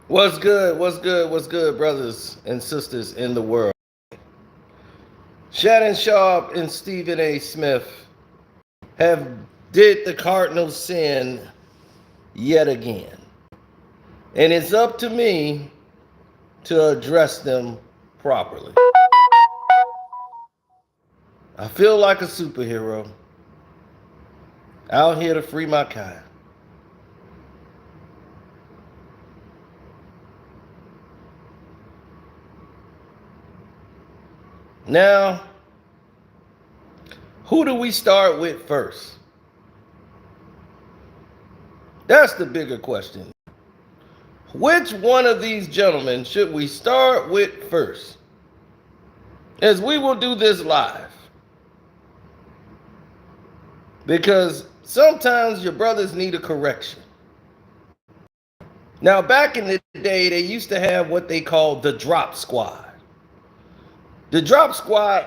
What's good? What's good? What's good, brothers and sisters in the world? Shannon Sharpe and Stephen A. Smith have did the cardinal sin yet again. And it's up to me to address them properly. I feel like a superhero out here to free my kind. Now, who do we start with first? That's the bigger question. Which one of these gentlemen should we start with first? As we will do this live. Because sometimes your brothers need a correction. Now, back in the day, they used to have what they called the drop squad. The drop squad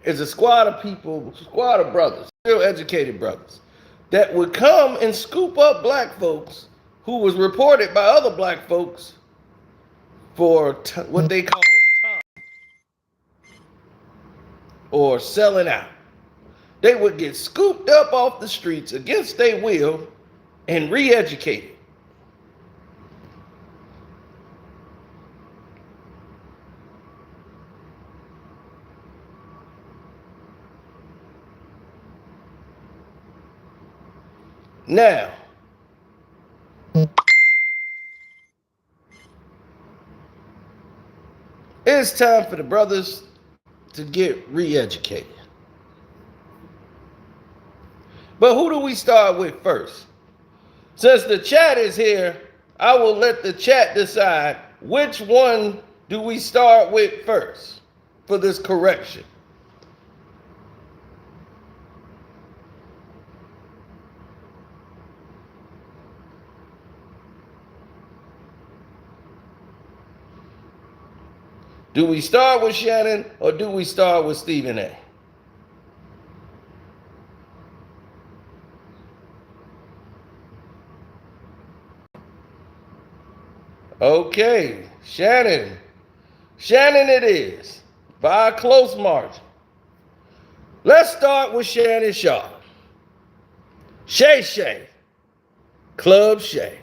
is a squad of people, squad of brothers, real educated brothers, that would come and scoop up black folks who was reported by other black folks for what they call time or selling out. They would get scooped up off the streets against their will and re-educated. Now, it's time for the brothers to get re-educated. But who do we start with first? Since the chat is here, I will let the chat decide which one do we start with first for this correction. Do we start with Shannon or do we start with Stephen A? Okay, Shannon. Shannon it is, by a close margin. Let's start with Shannon Sharpe. Shay, Club Shay.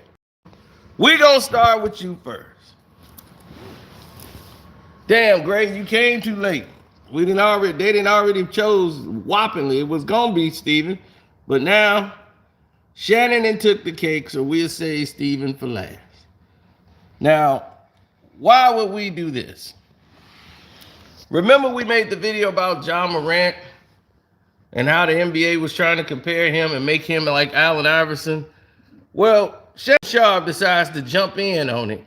We're going to start with you first. Damn, Gray, you came too late. They didn't already chose whoppingly. It was going to be Stephen. But now, Shannon and took the cake, so we'll say Stephen for last. Now, why would we do this? Remember we made the video about John Morant and how the NBA was trying to compare him and make him like Allen Iverson? Well, Shannon Sharpe decides to jump in on it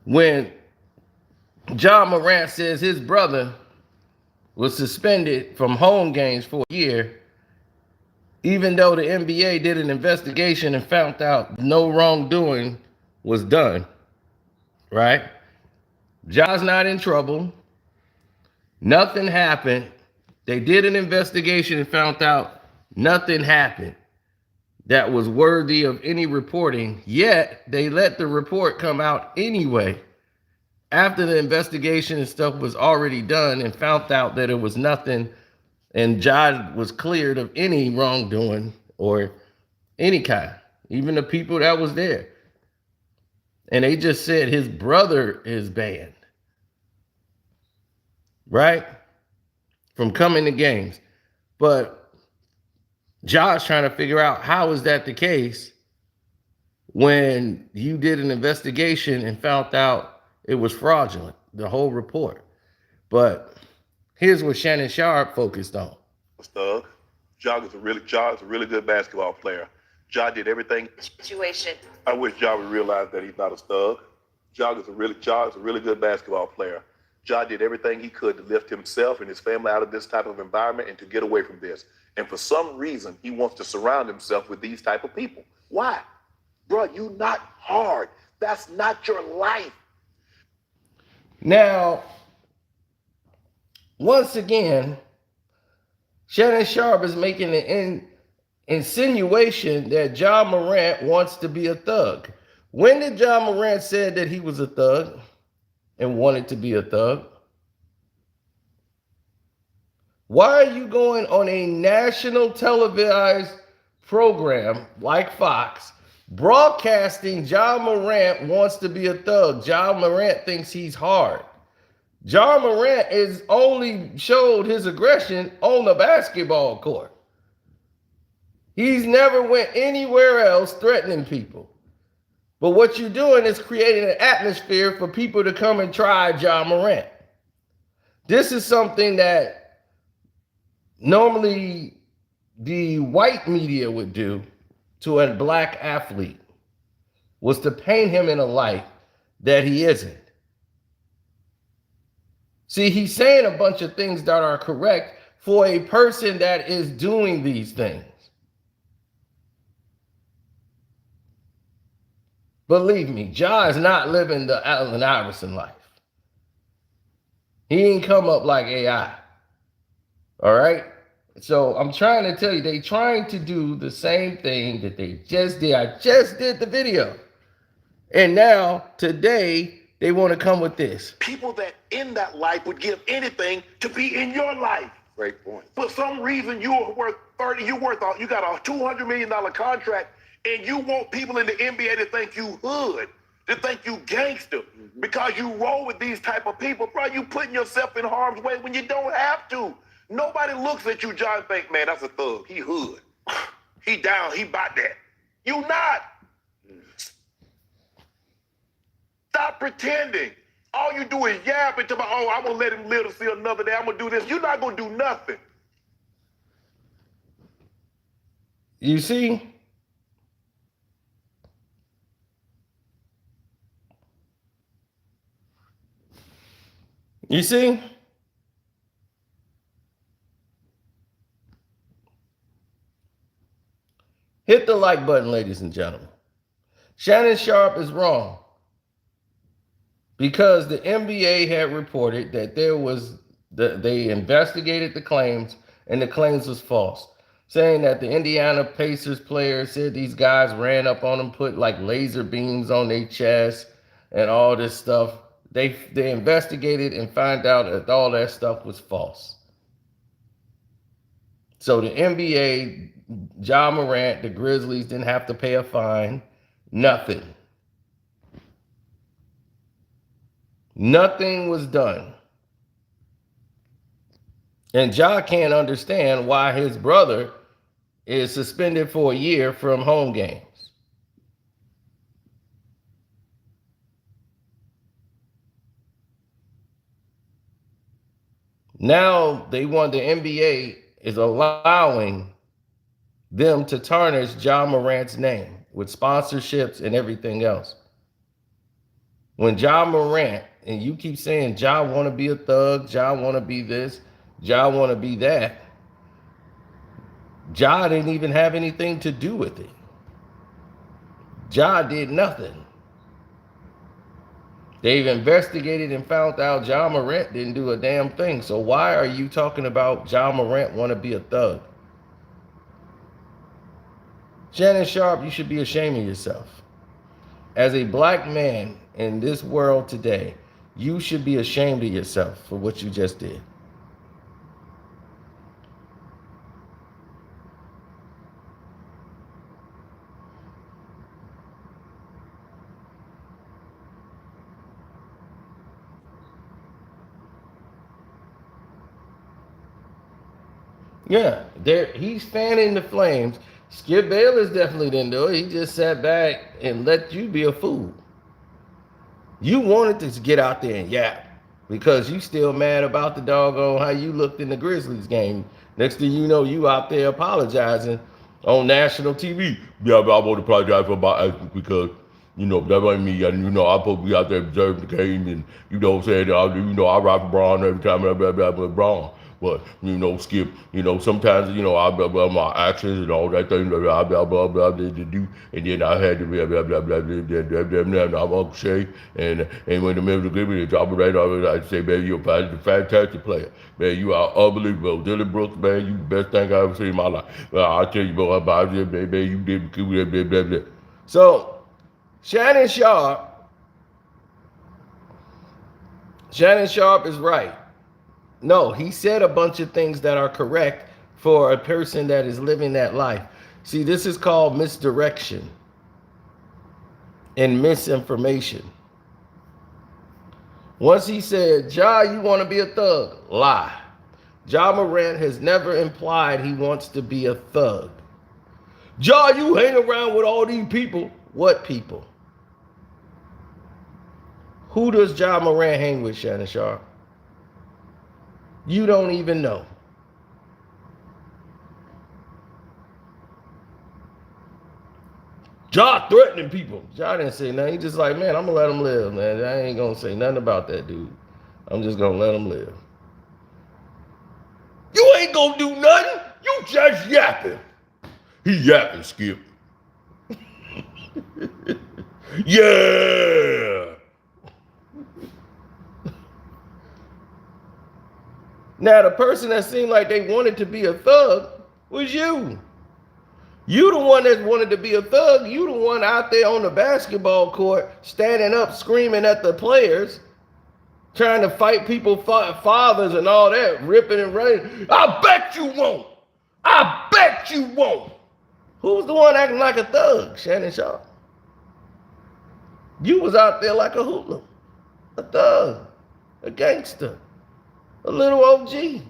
when John Morant says his brother was suspended from home games for a year, even though the NBA did an investigation and found out no wrongdoing was done, right? John's not in trouble. Nothing happened. They did an investigation and found out nothing happened that was worthy of any reporting, yet they let the report come out anyway after the investigation and stuff was already done and found out that it was nothing and John was cleared of any wrongdoing or any kind, even the people that was there. And they just said his brother is banned, right? From coming to games. But John's trying to figure out how is that the case when you did an investigation and found out it was fraudulent, the whole report. But here's what Shannon Sharpe focused on. Thug. Ja is a really good basketball player. Ja did everything. Situation. I wish Ja would realize that he's not a thug. Ja is a really good basketball player. Ja did everything he could to lift himself and his family out of this type of environment and to get away from this. And for some reason, he wants to surround himself with these type of people. Why? Bro, you not hard. That's not your life. Now, once again, Shannon Sharpe is making an insinuation that John Morant wants to be a thug. When did John Morant said that he was a thug and wanted to be a thug? Why are you going on a national televised program like Fox broadcasting John Morant wants to be a thug? John Morant thinks he's hard. John Morant is only showed his aggression on the basketball court. He's never went anywhere else threatening people. But what you're doing is creating an atmosphere for people to come and try John Morant. This is something that normally the white media would do to a black athlete, was to paint him in a light that he isn't. See, he's saying a bunch of things that are correct for a person that is doing these things. Believe me, Ja is not living the Allen Iverson life. He ain't come up like AI. All right? So I'm trying to tell you, they trying to do the same thing that they just did. I just did the video. And now, today, they want to come with this. People that in that life would give anything to be in your life. Great point. For some reason, you got a $200 million contract, and you want people in the NBA to think you hood, to think you gangster, because you roll with these type of people. Bro, you putting yourself in harm's way when you don't have to. Nobody looks at you, John, and think, man, that's a thug. He hood. He down. He about that. You not. Stop pretending. All you do is yap and talk about, oh, I'm going to let him live to see another day. I'm going to do this. You're not going to do nothing. You see? You see? Hit the like button, ladies and gentlemen. Shannon Sharpe is wrong, because the NBA had reported that they investigated the claims and the claims was false, saying that the Indiana Pacers player said these guys ran up on them, put like laser beams on their chest and all this stuff. They investigated and found out that all that stuff was false. So the NBA, Ja Morant, the Grizzlies didn't have to pay a fine, nothing. Nothing was done. And Ja can't understand why his brother is suspended for a year from home games. Now the NBA is allowing them to tarnish Ja Morant's name with sponsorships and everything else. When Ja Morant, and you keep saying Ja want to be a thug, Ja want to be this, Ja want to be that, Ja didn't even have anything to do with it. Ja did nothing. They've investigated and found out Ja Morant didn't do a damn thing. So why are you talking about Ja Morant want to be a thug? Shannon Sharpe, you should be ashamed of yourself. As a black man in this world today, you should be ashamed of yourself for what you just did. Yeah, he's fanning the flames. Skip Bayless definitely didn't do it. He just sat back and let you be a fool. You wanted to get out there and yap because you still mad about the doggone how you looked in the Grizzlies game. Next thing you know, you out there apologizing on national TV. Yeah, but I want to apologize for my actions because, that wasn't me. And, I'm supposed to be out there observing the game. And, saying, I ride for Braun every time I with Braun. But, Skip, sometimes, my actions and all that thing that I did to do. And then I had to I'm Uncle Shay. And when the members give me the job right over, I'd say, man, you're a fantastic player. Man, you are unbelievable. Dylan Brooks, man, you the best thing I ever seen in my life. Well, I'll tell you, bro, about it, man, you did. So, Shannon Sharpe is right. No, he said a bunch of things that are correct for a person that is living that life. See, this is called misdirection and misinformation. Once he said, Ja, you want to be a thug? Lie. Ja Morant has never implied he wants to be a thug. Ja, you hang around with all these people. What people? Who does Ja Morant hang with, Shannon Sharpe? You don't even know. Ja threatening people. Ja didn't say nothing. He just like, man, I'm going to let him live, man. I ain't going to say nothing about that dude. I'm just going to let him live. You ain't going to do nothing. You just yapping. He yapping, Skip. Yeah. Now, the person that seemed like they wanted to be a thug was you. You the one that wanted to be a thug. You the one out there on the basketball court standing up screaming at the players, trying to fight people's fathers and all that, ripping and running. I bet you won't. I bet you won't. Who's the one acting like a thug, Shannon Sharpe? You was out there like a hoodlum, a thug, a gangster, a little OG.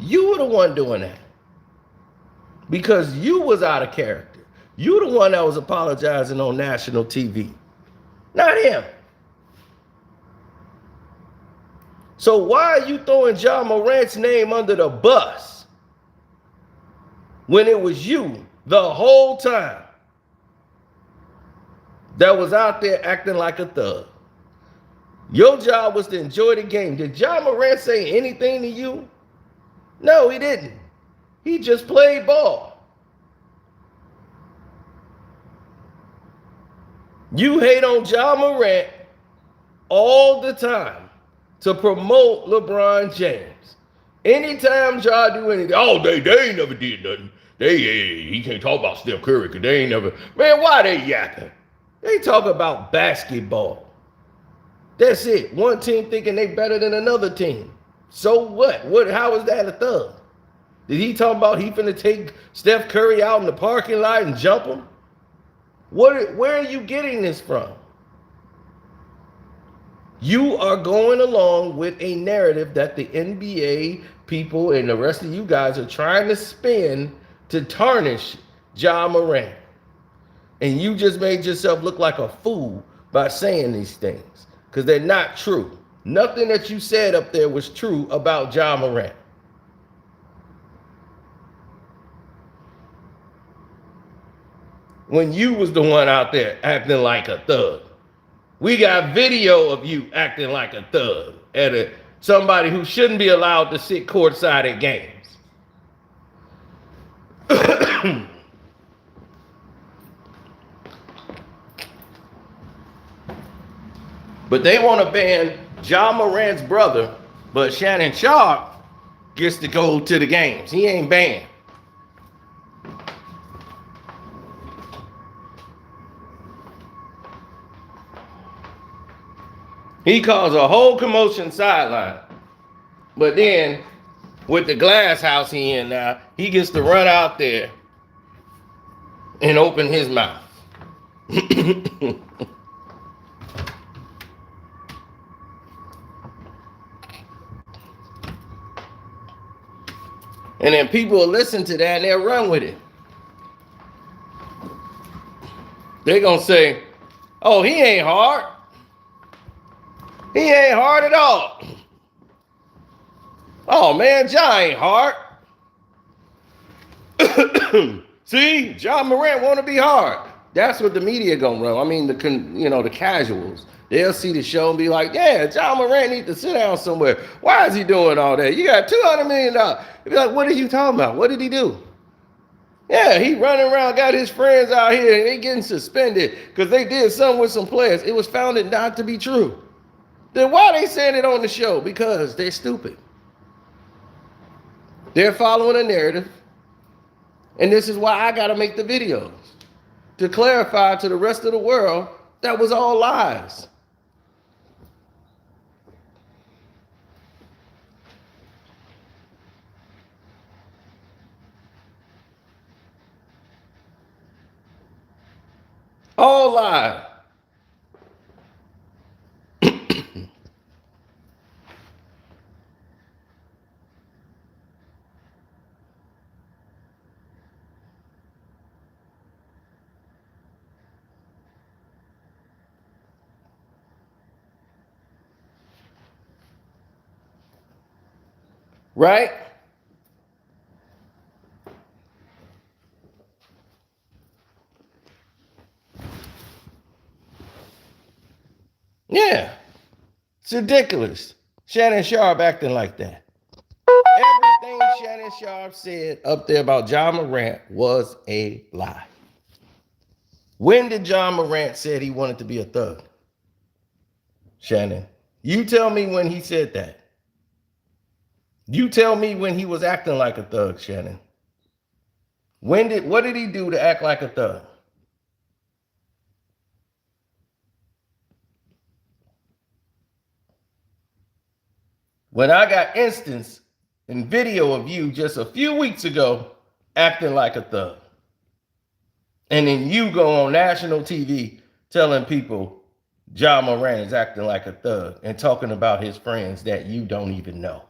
You were the one doing that because you was out of character. You the one that was apologizing on national TV, not him. So why are you throwing Ja Morant's name under the bus when it was you the whole time that was out there acting like a thug? Your job was to enjoy the game. Did Ja Morant say anything to you? No, he didn't. He just played ball. You hate on Ja Morant all the time to promote LeBron James. Anytime Ja do anything, oh, they ain't never did nothing. He can't talk about Steph Curry because they ain't never. Man, why they yapping? They talk about basketball. That's it. One team thinking they better than another team. So what? How is that a thug? Did he talk about he finna take Steph Curry out in the parking lot and jump him? Where are you getting this from? You are going along with a narrative that the NBA people and the rest of you guys are trying to spin to tarnish Ja Morant. And you just made yourself look like a fool by saying these things because they're not true. Nothing that you said up there was true about Ja Morant. When you was the one out there acting like a thug. We got video of you acting like a thug at somebody who shouldn't be allowed to sit courtside at games. But they want to ban Ja Morant's brother, but Shannon Sharpe gets to go to the games. He ain't banned. He caused a whole commotion sideline. But then, with the glass house he in now, he gets to run out there and open his mouth. And then people will listen to that and they'll run with it. They're going to say, oh, he ain't hard. He ain't hard at all. Oh, man, Ja ain't hard. See, Ja Morant want to be hard. That's what the media going to run. I mean, the casuals. They'll see the show and be like, yeah, Ja Morant need to sit down somewhere. Why is he doing all that? You got $200 million. They'll be like, what are you talking about? What did he do? Yeah, he running around, got his friends out here, and they getting suspended because they did something with some players. It was found not to be true. Then why they saying it on the show? Because they're stupid. They're following a narrative And this is why I got to make the videos, to clarify to the rest of the world that was all lies. All lies. Right? Yeah. It's ridiculous. Shannon Sharpe acting like that. Everything Shannon Sharpe said up there about John Morant was a lie. When did John Morant said he wanted to be a thug? Shannon, you tell me when he said that. You tell me when he was acting like a thug, Shannon. What did he do to act like a thug? When I got instance and video of you just a few weeks ago acting like a thug. And then you go on national TV telling people John Morant is acting like a thug and talking about his friends that you don't even know.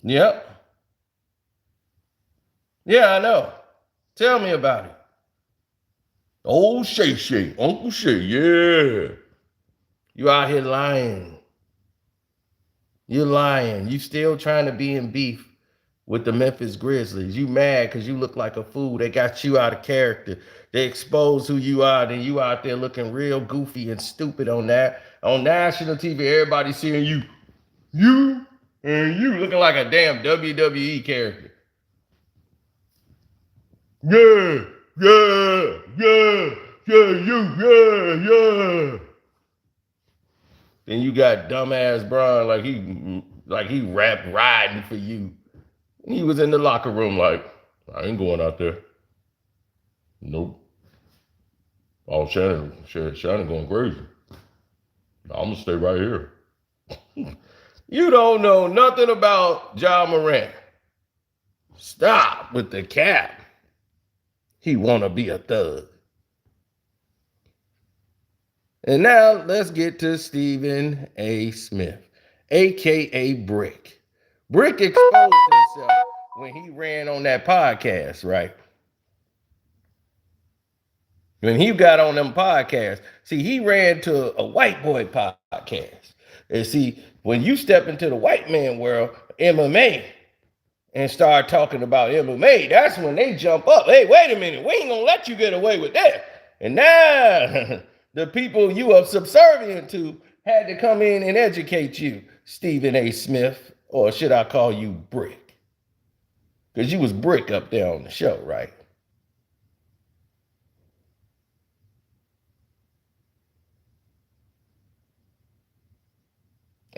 Yep. Yeah, I know. Tell me about it. Old Shay, Uncle Shay, yeah. You out here lying. You're lying. You still trying to be in beef with the Memphis Grizzlies. You mad because you look like a fool. They got you out of character. They exposed who you are. Then you out there looking real goofy and stupid on that. On national TV, everybody seeing you. You and you looking like a damn WWE character. Yeah, yeah. Then you got dumbass Bron like he rap riding for you. He was in the locker room like, I ain't going out there. Nope. Oh, Shannon going crazy. I'm gonna stay right here. You don't know nothing about John Morant. Stop with the cap. He wanna be a thug. And now let's get to Stephen A. Smith, aka Brick. Brick exposed himself when he ran on that podcast, right? When he got on them podcasts, see, he ran to a white boy podcast. And see, when you step into the white man world, MMA, and start talking about MMA, that's when they jump up. Hey, wait a minute, we ain't gonna let you get away with that. And now the people you are subservient to had to come in and educate you, Stephen A. Smith, or should I call you Brick? Because you was Brick up there on the show, right?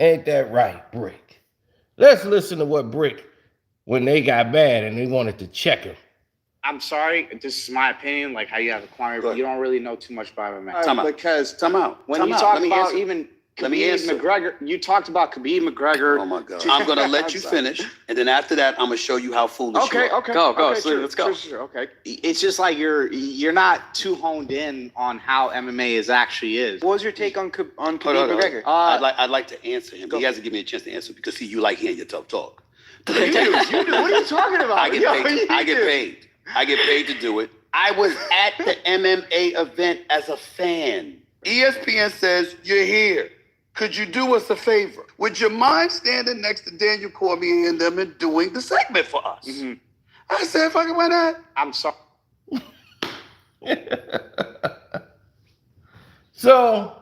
Ain't that right, Brick? Let's listen to what Brick, when they got bad and they wanted to check him. I'm sorry, this is my opinion, like how you have a corner, but you don't really know too much about MMA. Time out. Because when you talk about even Let me answer. McGregor, you talked about Khabib McGregor. Oh my God. I'm going to let you finish, and then after that, I'm going to show you how foolish you are. Okay. Go. Okay, So let's go. Sure. Okay. It's just like you're not too honed in on how MMA actually is. What was your take on Khabib McGregor? I'd like to answer him. He hasn't given me a chance to answer because, see, you like hearing your tough talk. You do. What are you talking about? I get paid. I get paid to do it. I was at the MMA event as a fan. ESPN says, you're here. Could you do us a favor? Would you mind standing next to Daniel Cormier and them and doing the segment for us? Mm-hmm. I said, fucking why not? I'm sorry. So,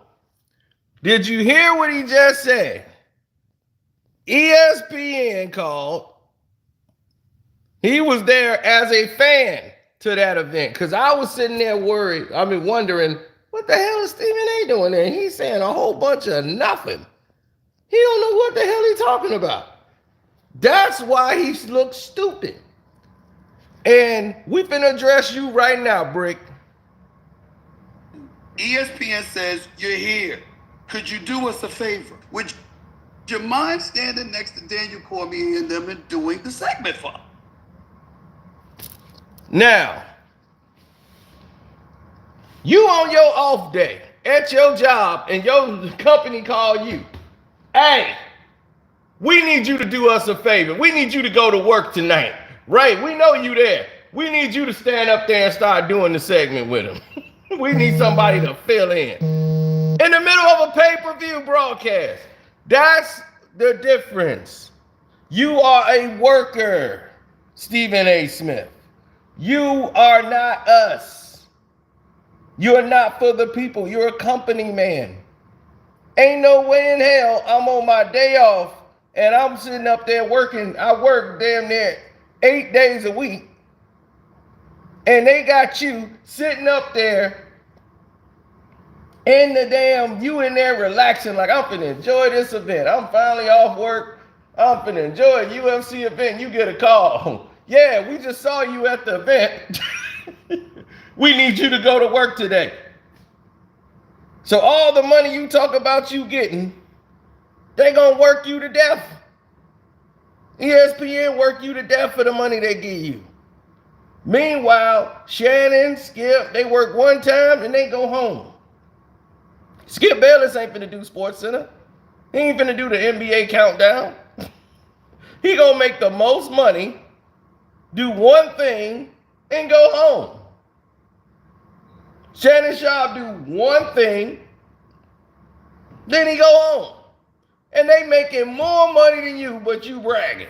did you hear what he just said? ESPN called. He was there as a fan to that event because I was sitting there worried. Wondering, what the hell is Stephen A doing there? He's saying a whole bunch of nothing. He don't know what the hell he's talking about. That's why he looks stupid. And we finna address you right now, Brick. ESPN says, you're here. Could you do us a favor? Would you mind standing next to Daniel Cormier and them and doing the segment for us? Now, you on your off day at your job and your company call you, hey, we need you to do us a favor. We need you to go to work tonight. Right, we know you there. We need you to stand up there and start doing the segment with them. We need somebody to fill in the middle of a pay-per-view broadcast. That's the difference. You are a worker, Stephen A. Smith. You are not us. You're not for the people. You're a company man. Ain't no way in hell I'm on my day off and I'm sitting up there working. I work damn near 8 days a week. And they got you sitting up there in the damn, you in there relaxing like I'm finna enjoy this event. I'm finally off work. I'm finna enjoy a UFC event. You get a call. Yeah, we just saw you at the event. We need you to go to work today. So all the money you talk about you getting, they gonna work you to death. ESPN work you to death for the money they give you. Meanwhile, Shannon, Skip, they work one time and they go home. Skip Bayless ain't finna do Sports Center. He ain't finna do the NBA countdown. He gonna make the most money, do one thing, and go home. Shannon Sharpe do one thing, then he go home. And they making more money than you, but you bragging.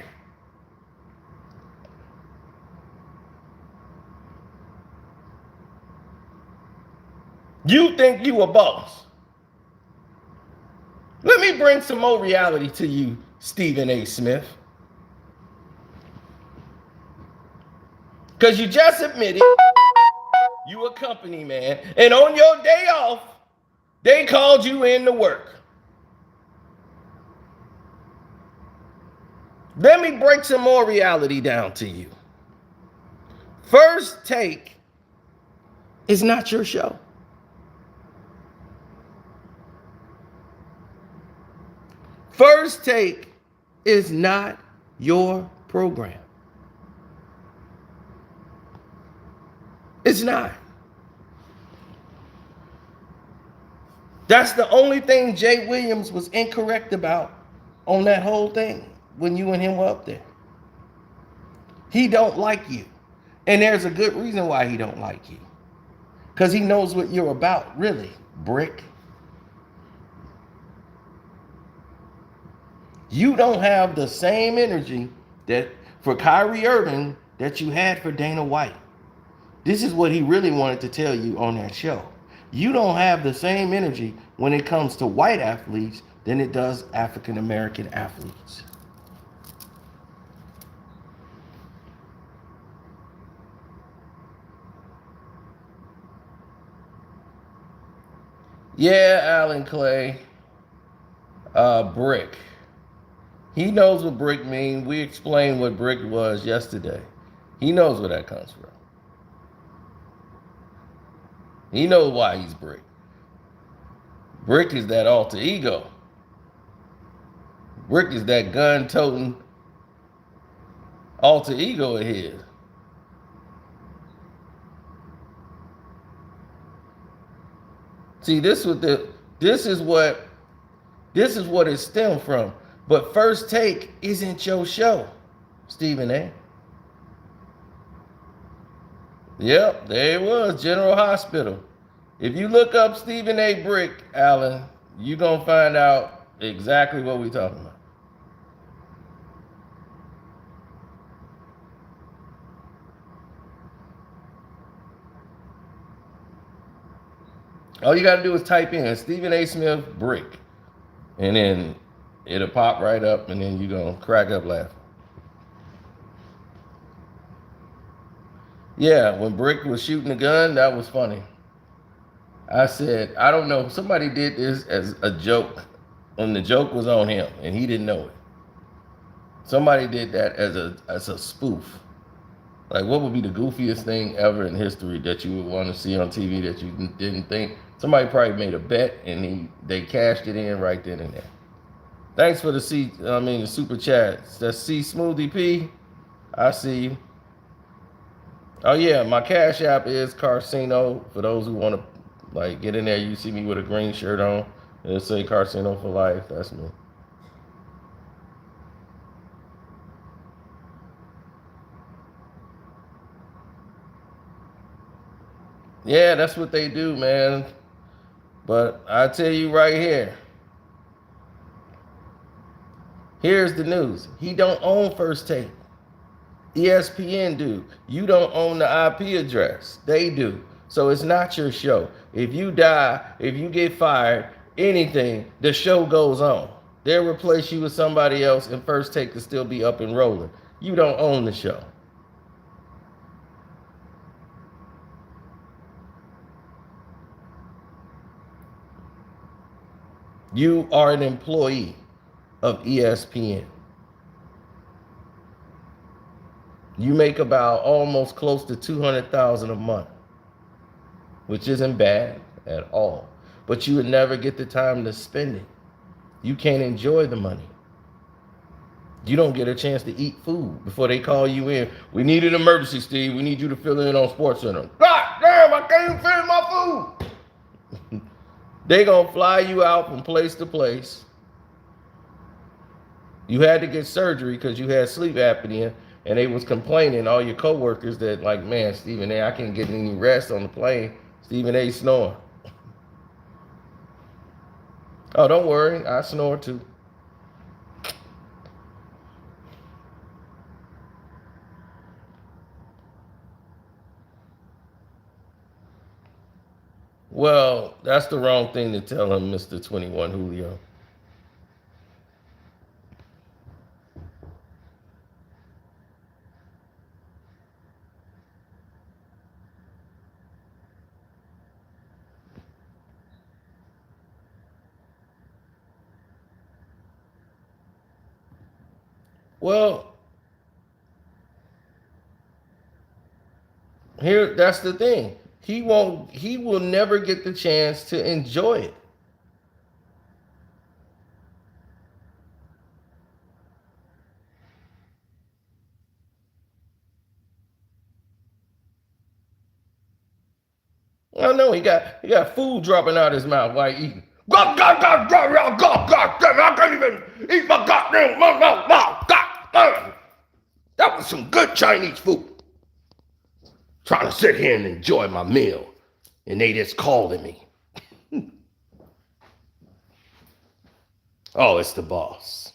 You think you a boss. Let me bring some more reality to you, Stephen A. Smith. Because you just admitted you a company man, and on your day off, they called you in to work. Let me break some more reality down to you. First Take is not your show. First Take is not your program. It's not. That's the only thing Jay Williams was incorrect about on that whole thing when you and him were up there. He don't like you. And there's a good reason why he don't like you. Because he knows what you're about, really, Brick. You don't have the same energy that for Kyrie Irving that you had for Dana White. This is what he really wanted to tell you on that show. You don't have the same energy when it comes to white athletes than it does African American athletes. Yeah, Alan Clay. Brick. He knows what brick means. We explained what brick was yesterday. He knows where that comes from. He knows why he's brick. Brick is that alter ego. Brick is that gun-toting alter ego of his. See, this is what it stemmed from. But First Take isn't your show, Stephen A. Yep, there it was, General Hospital. If you look up Stephen A. Brick, Allen, you're going to find out exactly what we're talking about. All you got to do is type in Stephen A. Smith Brick, and then it'll pop right up, and then you're going to crack up laughing. Yeah, when Brick was shooting the gun, that was funny. I said, I don't know, somebody did this as a joke, and the joke was on him, and he didn't know it. Somebody did that as a spoof. Like, what would be the goofiest thing ever in history that you would want to see on TV that you didn't think? Somebody probably made a bet, and they cashed it in right then and there. Thanks for the super chat. That's C Smoothie P. I see you. Oh yeah, my Cash App is Karceno. For those who want to get in there, you see me with a green shirt on. It'll say Karceno for life. That's me. Yeah, that's what they do, man. But I tell you right here. Here's the news. He don't own First Take. ESPN do. You don't own the IP address. They do. So it's not your show. If you die, if you get fired, anything, the show goes on. They'll replace you with somebody else, and First Take will still be up and rolling. You don't own the show. You are an employee of ESPN. You make about almost close to $200,000 a month, which isn't bad at all. But you would never get the time to spend it. You can't enjoy the money. You don't get a chance to eat food before they call you in. We need an emergency, Steve. We need you to fill in on SportsCenter. God damn, I can't even finish my food. They gonna fly you out from place to place. You had to get surgery because you had sleep apnea, and they was complaining, all your coworkers, that man, Stephen A., I can't get any rest on the plane. Stephen A. snoring. Oh, don't worry, I snore too. Well, that's the wrong thing to tell him, Mr. 21 Julio. Well, that's the thing. He will never get the chance to enjoy it. I know he got food dropping out his mouth while he eating. God, I can't even eat my goddamn mouth. That was some good Chinese food. Trying to sit here and enjoy my meal, and they just calling me. Oh, it's the boss.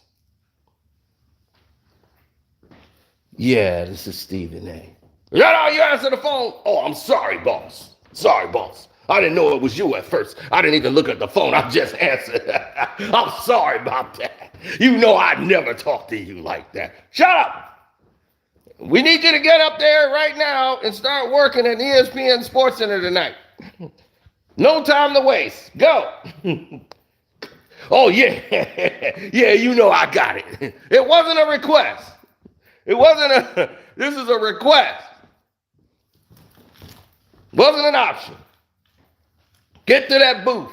Yeah, this is Stephen A. Is that how you answer the phone? Oh, I'm sorry, boss. Sorry, boss. I didn't know it was you at first. I didn't even look at the phone. I just answered. I'm sorry about that. You know I'd never talk to you like that. Shut up. We need you to get up there right now and start working at ESPN SportsCenter tonight. No time to waste. Go. Oh, yeah. Yeah, you know I got it. It wasn't a request. This is a request. Wasn't an option. Get to that booth.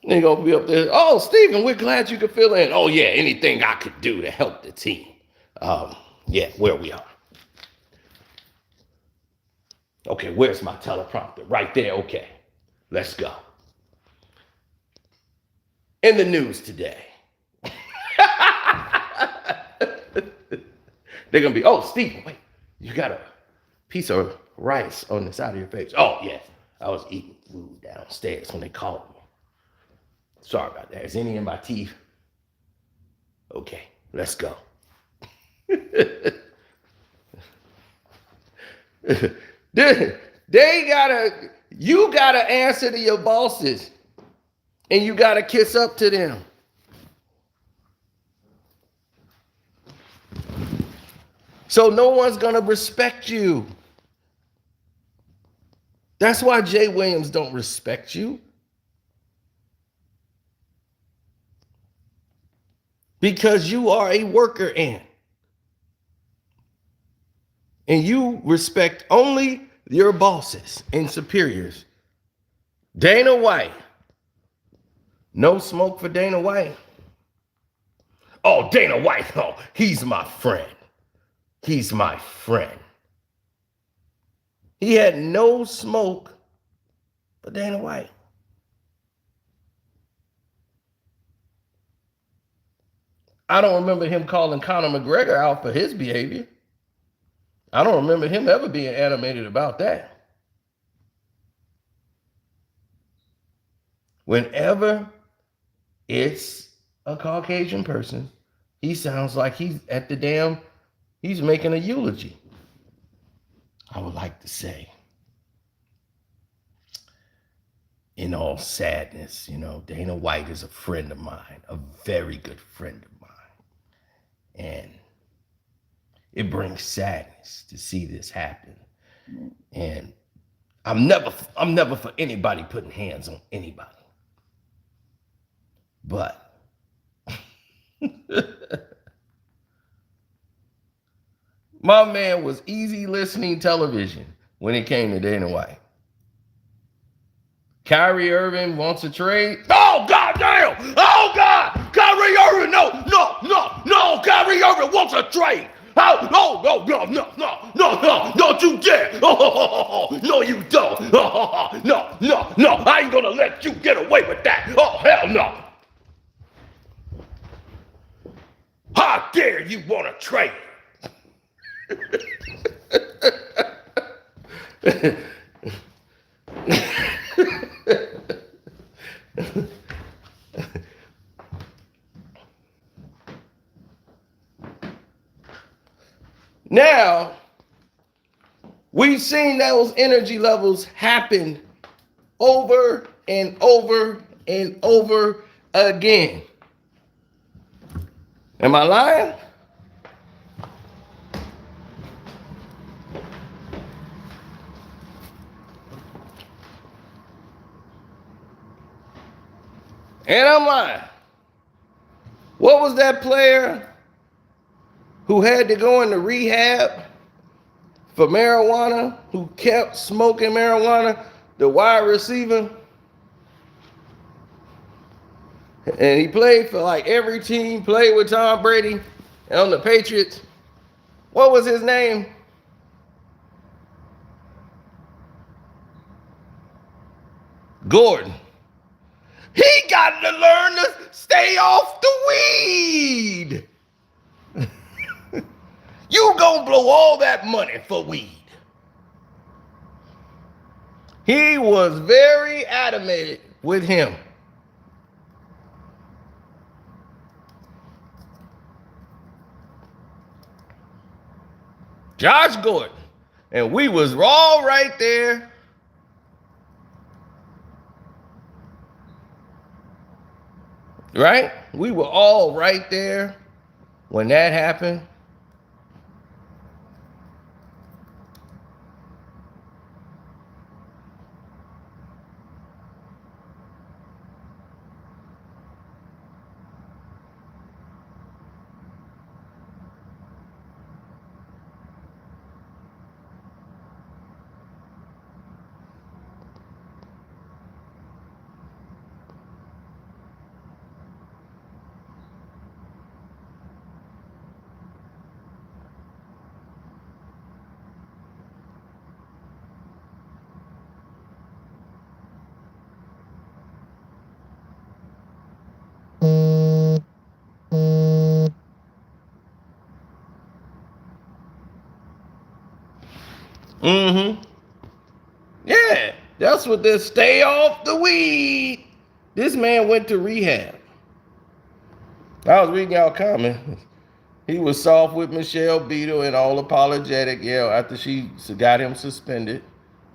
They're gonna be up there. Oh, Stephen, we're glad you could fill in. Oh yeah, anything I could do to help the team. Yeah, where we are. Okay, where's my teleprompter? Right there. Okay, let's go. In the news today. They're gonna be, oh, Stephen, wait, you got a piece of rice on the side of your face. Oh, yes, I was eating food downstairs when they called me. Sorry about that. Is any in my teeth? Okay, let's go. You gotta answer to your bosses, and you gotta kiss up to them. So no one's gonna respect you. That's why Jay Williams don't respect you. Because you are a worker ant. And you respect only your bosses and superiors. Dana White. No smoke for Dana White. Oh, Dana White, oh, he's my friend. He's my friend. He had no smoke for Dana White. I don't remember him calling Conor McGregor out for his behavior. I don't remember him ever being animated about that. Whenever it's a Caucasian person, he sounds like he's making a eulogy. I would like to say, in all sadness, Dana White is a friend of mine, a very good friend of mine. And it brings sadness to see this happen. And I'm never for anybody putting hands on anybody. But my man was easy listening television when it came to Dana White. Kyrie Irving wants a trade. Oh, God damn! Oh, God! Kyrie Irving, no! Kyrie Irving wants a trade. Oh, no, don't you dare. Oh, no, you don't. No, I ain't gonna let you get away with that. Oh, hell no. How dare you want a trade? Now, we've seen those energy levels happen over and over and over again. Am I lying? And I'm lying. What was that player who had to go into rehab for marijuana, who kept smoking marijuana, the wide receiver? And he played for like every team, played with Tom Brady on the Patriots. What was his name? Gordon. He got to learn to stay off the weed. You gonna blow all that money for weed. He was very adamant with him. Josh Gordon. And we was all right there. Right? We were all right there when that happened. Mm-hmm. Yeah, that's what they stay off the weed. This man went to rehab. I was reading y'all comments. He was soft with Michelle Beadle and all apologetic, after she got him suspended.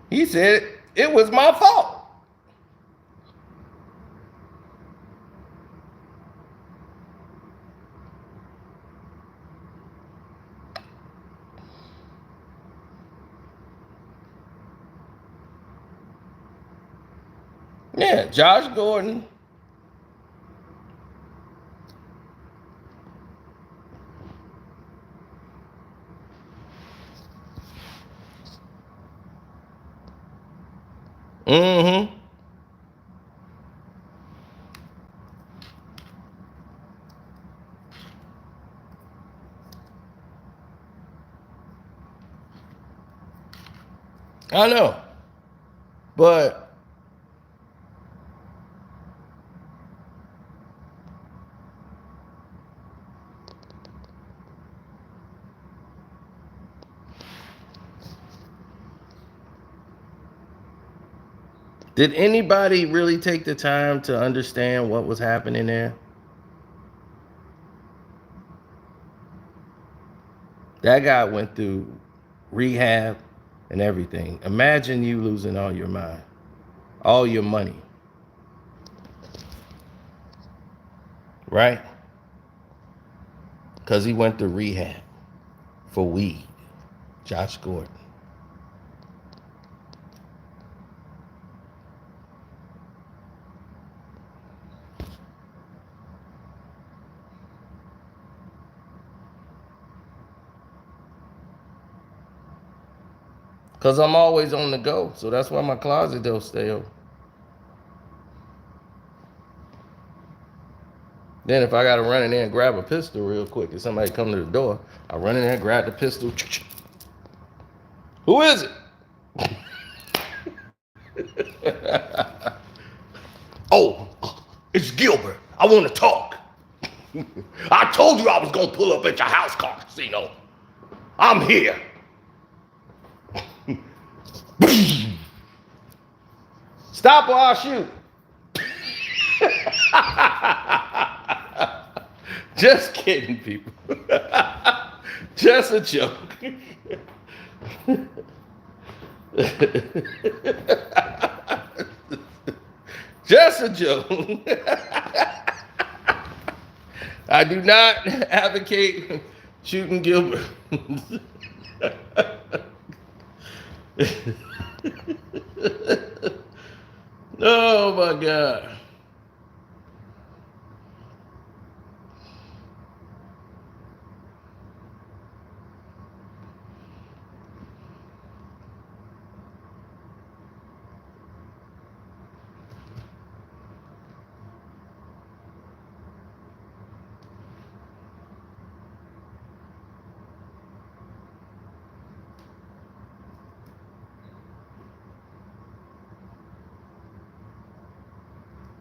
He said, it was my fault. Yeah, Josh Gordon. Mm-hmm. I know. But did anybody really take the time to understand what was happening there? That guy went through rehab and everything. Imagine you losing all your mind, all your money. Right? Because he went to rehab for weed. Josh Gordon. Because I'm always on the go. So that's why my closet don't stay open. Then if I got to run in there and grab a pistol real quick, if somebody come to the door, I run in there, grab the pistol. Who is it? Oh, it's Gilbert. I want to talk. I told you I was going to pull up at your house, Karceno. I'm here. Stop or I'll shoot. Just kidding, people. Just a joke. Just a joke. I do not advocate shooting Gilbert. Oh my God.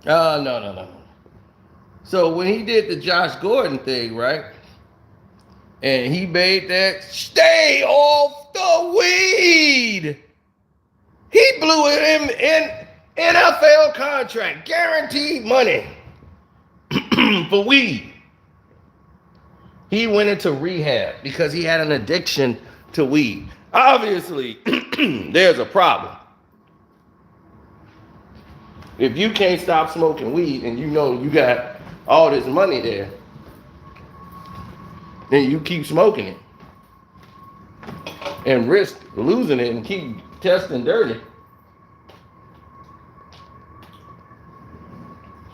No. So when he did the Josh Gordon thing, right? And he made that stay off the weed. He blew it in NFL contract, guaranteed money for weed. He went into rehab because he had an addiction to weed. Obviously, there's a problem. If you can't stop smoking weed and you know you got all this money there, then you keep smoking it and risk losing it and keep testing dirty.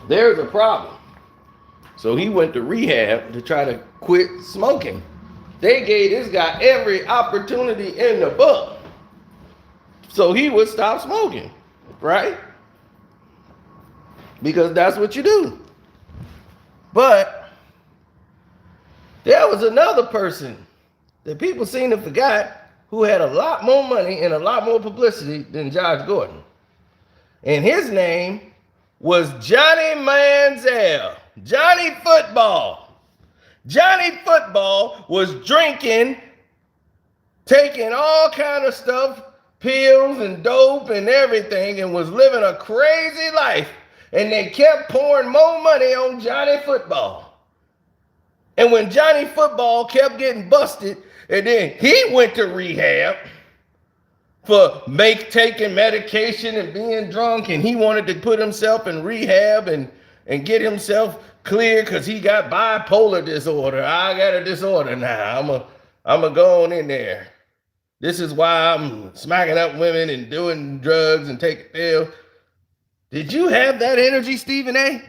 There's a problem. So he went to rehab to try to quit smoking. They gave this guy every opportunity in the book so he would stop smoking, right? Because that's what you do. But there was another person that people seem to forget who had a lot more money and a lot more publicity than Josh Gordon. And his name was Johnny Manziel. Johnny Football. Johnny Football was drinking taking all kind of stuff, pills and dope and everything, and was living a crazy life. And they kept pouring more money on Johnny Football. And when Johnny Football kept getting busted, and then he went to rehab for taking medication and being drunk, and he wanted to put himself in rehab and get himself clear because he got bipolar disorder. I got a disorder now. I'm a go on in there. This is why I'm smacking up women and doing drugs and taking pills. Did you have that energy, Stephen A?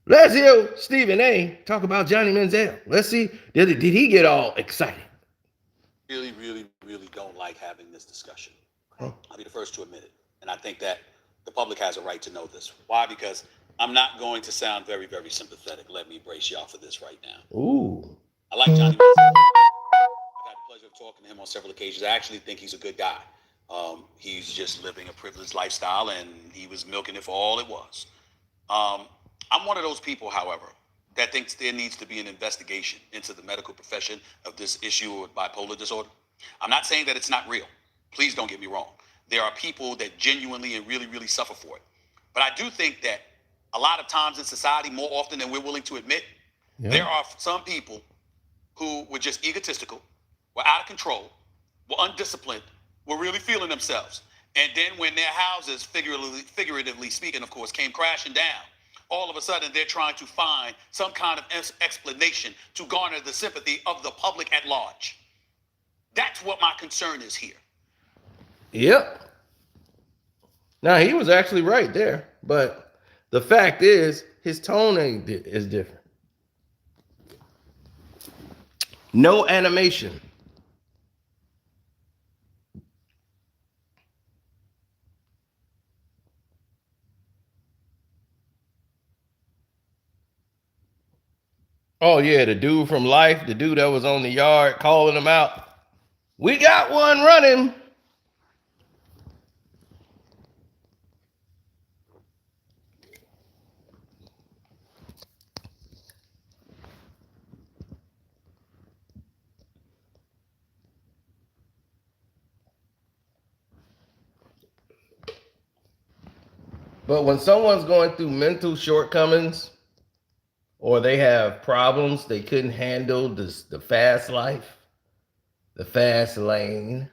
Let's hear Stephen A talk about Johnny Manziel. Let's see, did he get all excited? Really, really, really don't like having this discussion. I'll be the first to admit it. And I think that the public has a right to know this. Why? Because I'm not going to sound very, very sympathetic. Let me brace y'all for this right now. Ooh. I like Johnny Manziel. I've had the pleasure of talking to him on several occasions. I actually think he's a good guy. He's just living a privileged lifestyle, and he was milking it for all it was. I'm one of those people, however, that thinks there needs to be an investigation into the medical profession of this issue of bipolar disorder. I'm not saying that it's not real. Please don't get me wrong. There are people that genuinely and really, really suffer for it. But I do think that a lot of times in society, more often than we're willing to admit, there are some people who were just egotistical, were out of control, were undisciplined, were really feeling themselves. And then when their houses, figuratively speaking, of course, came crashing down, all of a sudden they're trying to find some kind of explanation to garner the sympathy of the public at large. That's what my concern is here. Yep. Now, he was actually right there, but the fact is his tone is different. No animation. Oh, yeah, the dude from Life, the dude that was on the yard calling him out. We got one running. But when someone's going through mental shortcomings or they have problems, they couldn't handle the fast life, the fast lane,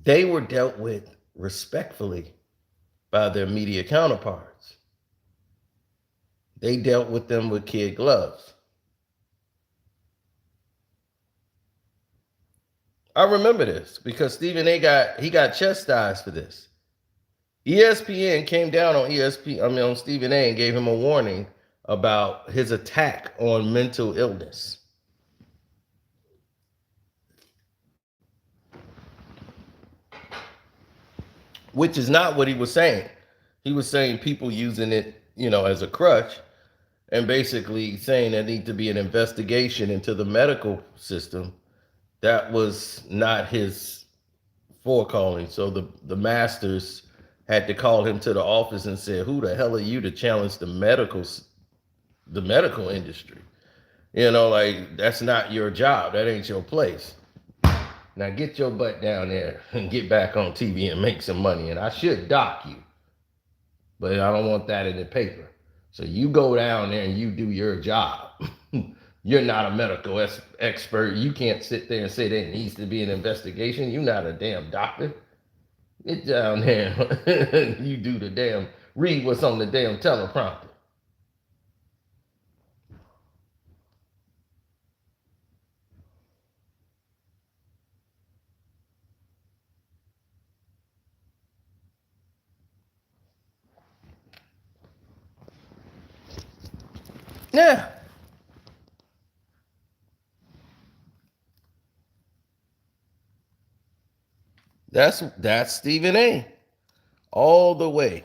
they were dealt with respectfully by their media counterparts. They dealt with them with kid gloves. I remember this because Stephen A got chastised for this. ESPN came down on on Stephen A and gave him a warning about his attack on mental illness. Which is not what he was saying. He was saying people using it, as a crutch, and basically saying there need to be an investigation into the medical system. That was not his forecalling. So the masters had to call him to the office and said, "Who the hell are you to challenge the medical industry? That's not your job. That ain't your place. Now get your butt down there and get back on TV and make some money. And I should dock you, but I don't want that in the paper. So you go down there and you do your job. You're not a medical expert. You can't sit there and say there needs to be an investigation. You're not a damn doctor. Get down there. You do read what's on the damn teleprompter." Yeah. That's Stephen A. all the way.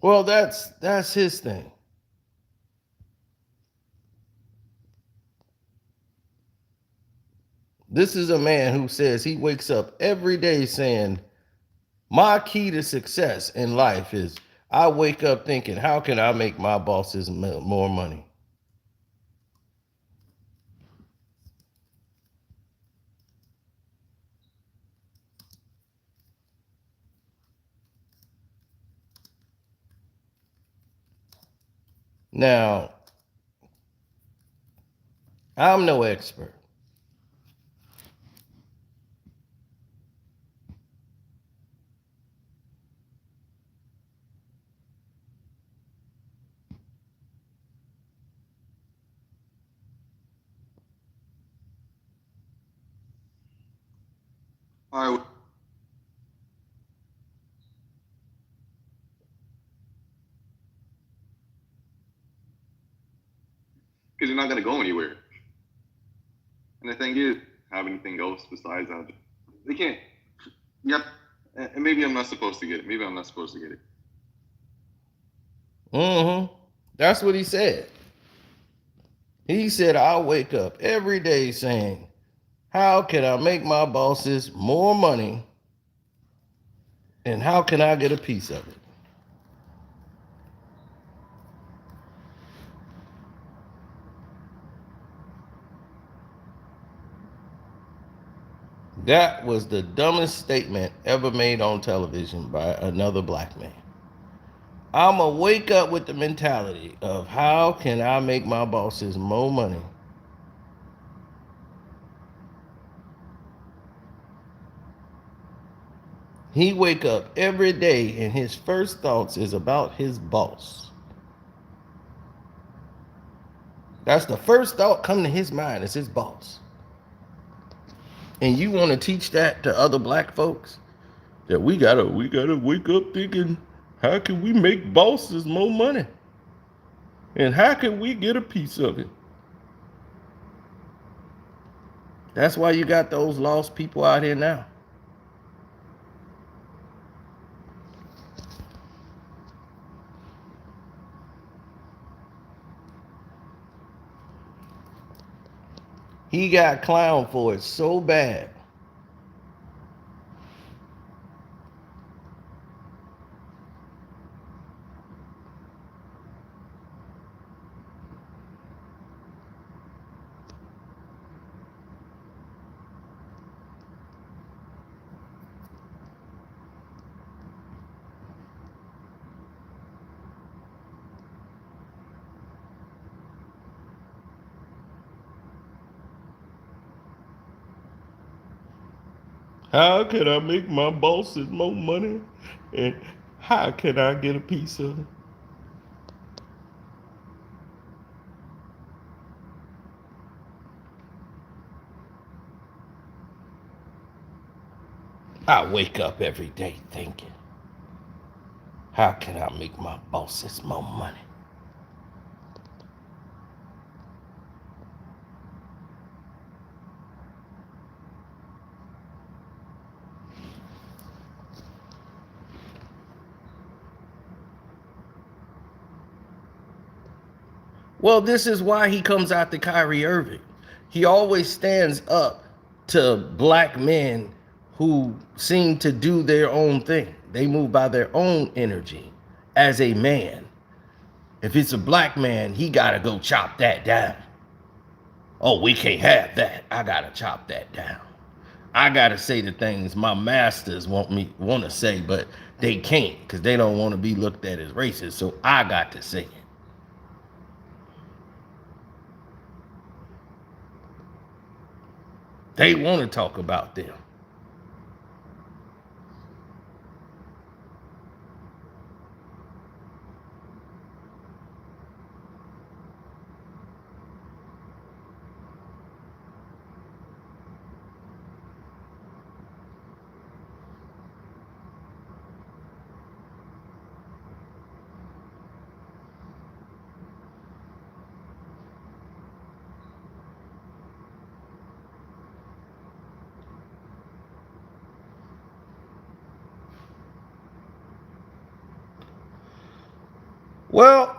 Well, that's his thing. This is a man who says he wakes up every day saying, my key to success in life is I wake up thinking, how can I make my bosses more money? Now, I'm no expert. All right. Because you're not going to go anywhere. And the thing is, have anything else besides that? They can't. Yep. And maybe I'm not supposed to get it. Maybe I'm not supposed to get it. Mm-hmm. That's what he said. He said, I wake up every day saying, how can I make my bosses more money? And how can I get a piece of it? That was the dumbest statement ever made on television by another black man. I'm going to wake up with the mentality of how can I make my bosses more money? He wake up every day and his first thoughts is about his boss. That's the first thought coming to his mind is his boss. And you want to teach that to other black folks? That we gotta wake up thinking, how can we make bosses more money? And how can we get a piece of it? That's why you got those lost people out here now. He got clowned for it so bad. How can I make my bosses more money? And how can I get a piece of it? I wake up every day thinking, how can I make my bosses more money? Well, this is why he comes out to Kyrie Irving. He always stands up to black men who seem to do their own thing. They move by their own energy as a man. If it's a black man, he got to go chop that down. Oh, we can't have that. I got to chop that down. I got to say the things my masters want to say, but they can't because they don't want to be looked at as racist. So I got to say it. They want to talk about them. Well,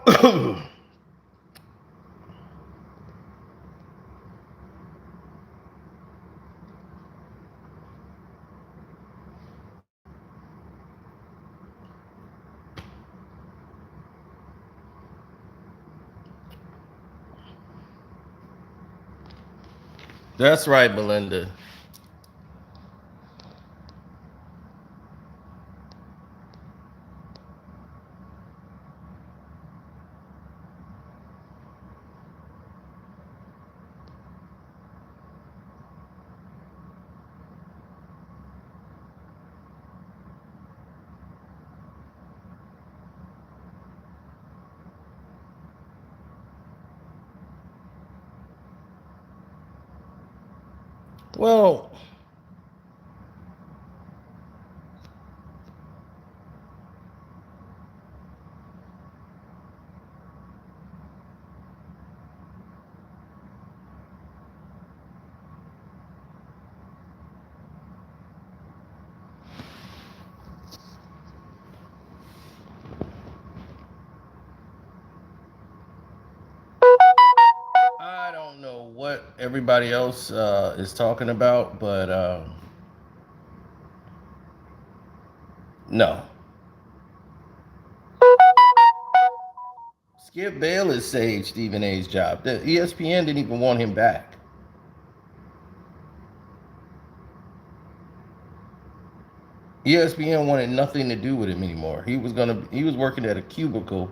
that's right, Melinda. Well, I don't know what everybody else is talking about, but no. Skip Bayless saved Stephen A's job. The ESPN didn't even want him back. ESPN wanted nothing to do with him anymore. He was working at a cubicle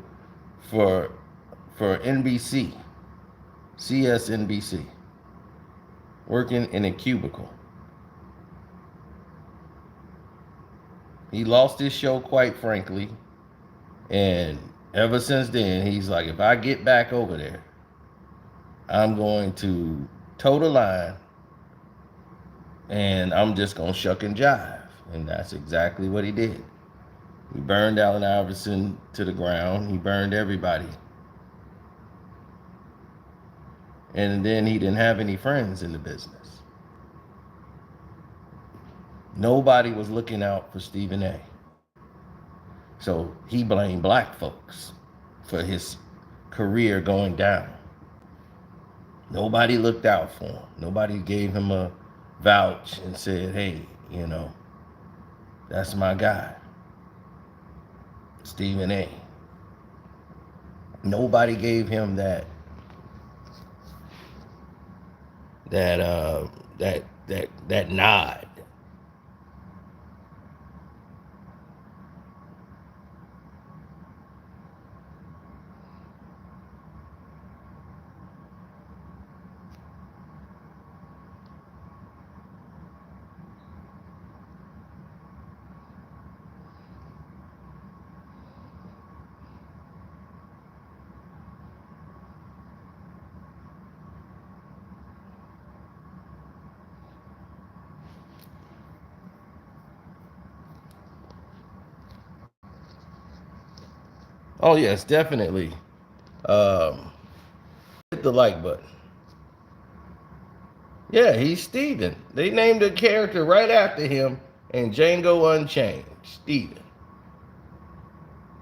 for NBC, CSNBC, working in a cubicle. He lost his show, quite frankly, and ever since then, he's like, if I get back over there, I'm going to toe the line and I'm just going to shuck and jive. And that's exactly what he did. He burned Allen Iverson to the ground. He burned everybody. And then he didn't have any friends in the business. Nobody was looking out for Stephen A. So he blamed black folks for his career going down. Nobody looked out for him. Nobody gave him a vouch and said, hey, that's my guy, Stephen A. Nobody gave him that nod. Oh yes, definitely. Hit the like button. Yeah, he's Steven. They named a character right after him in Django Unchained. Steven.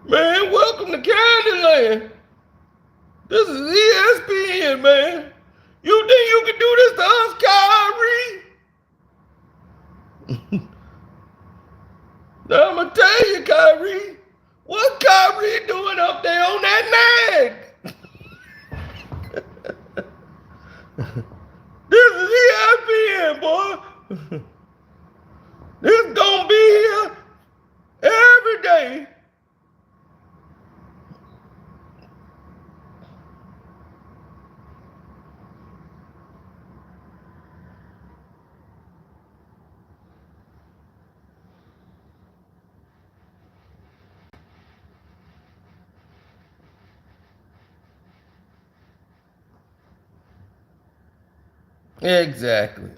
Man, welcome to Candyland. This is ESPN, man. You think you can do this to us, Kyrie? Now I'm gonna tell you, Kyrie. What Kyrie doing up there on that nag? This is ESPN, boy. This gonna be here every day. Exactly.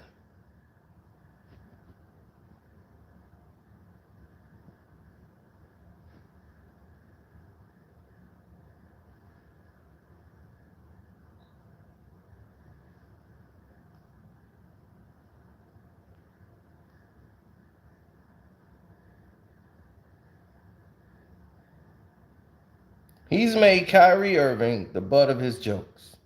He's made Kyrie Irving the butt of his jokes.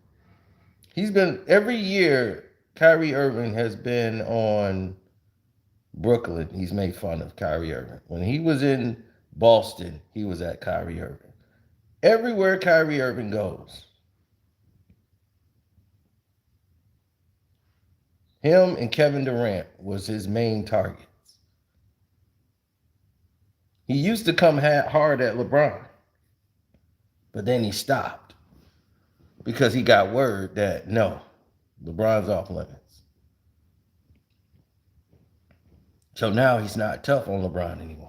He's been every year. Kyrie Irving has been on Brooklyn. He's made fun of Kyrie Irving. When he was in Boston, he was at Kyrie Irving. Everywhere Kyrie Irving goes, him and Kevin Durant was his main targets. He used to come hard at LeBron, but then he stopped because he got word that no, LeBron's off limits. So now he's not tough on LeBron anymore.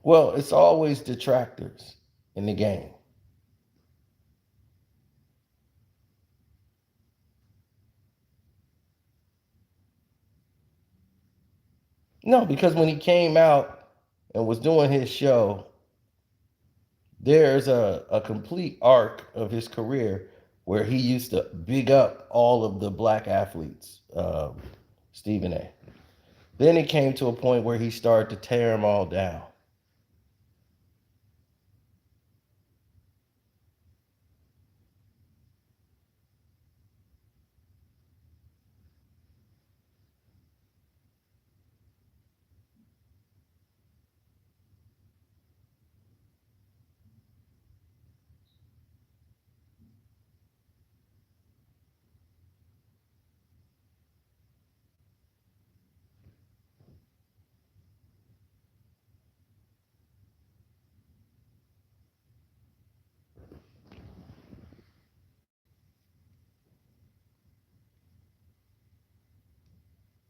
Well, it's always detractors in the game. No, because when he came out and was doing his show, there's a complete arc of his career where he used to big up all of the black athletes, Stephen A. Then it came to a point where he started to tear them all down.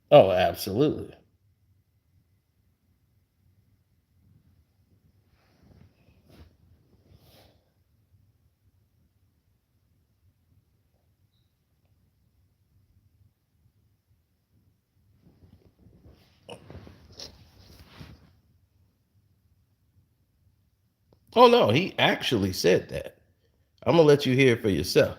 Oh, absolutely. Oh no, he actually said that. I'm gonna let you hear it for yourself.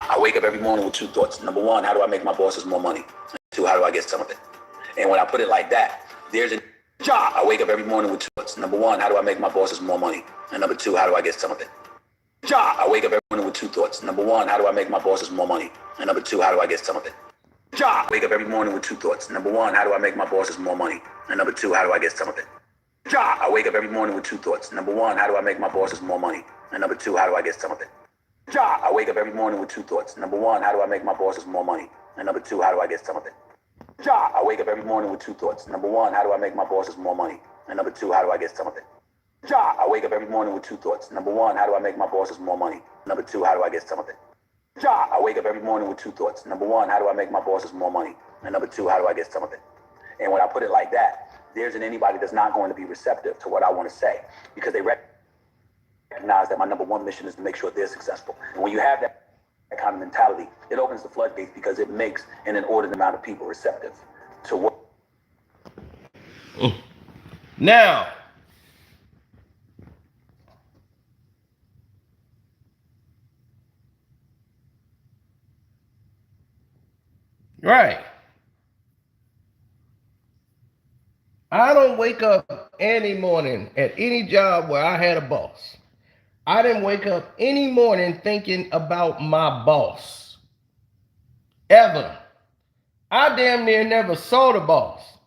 I wake up every morning with two thoughts. Number one, how do I make my bosses more money? Two, how do I get some of it? And when I put it like that, there's a job. I wake up every morning with two thoughts. Number one, how do I make my bosses more money? And number two, how do I get some of it? Job. I wake up every morning with two thoughts. Number one, how do I make my bosses more money? And number two, how do I get some of it? Job. Wake up every morning with two thoughts. Number one, how do I make my bosses more money? And number two, how do I get some of it? Job. I wake up every morning with two thoughts. Number one, how do I make my bosses more money? And number two, how do I get some of it? Job. I wake up every morning with two thoughts. Number one, how do I make my bosses more money? And number two, how do I get some of it? Job. I wake up every morning with two thoughts. Number one, how do I make my bosses more money? And number two, how do I get some of it? Job. I wake up every morning with two thoughts. Number one, how do I make my bosses more money? Number two, how do I get some of it? Job. I wake up every morning with two thoughts. Number one, how do I make my bosses more money? And number two, how do I get some of it? And when I put it like that, there isn't anybody that's not going to be receptive to what I want to say because they recognize that my number one mission is to make sure they're successful. And when you have that kind of mentality, it opens the floodgates because it makes an inordinate amount of people receptive to what. Now, right. I don't wake up any morning at any job where I had a boss. I didn't wake up any morning thinking about my boss. Ever. I damn near never saw the boss.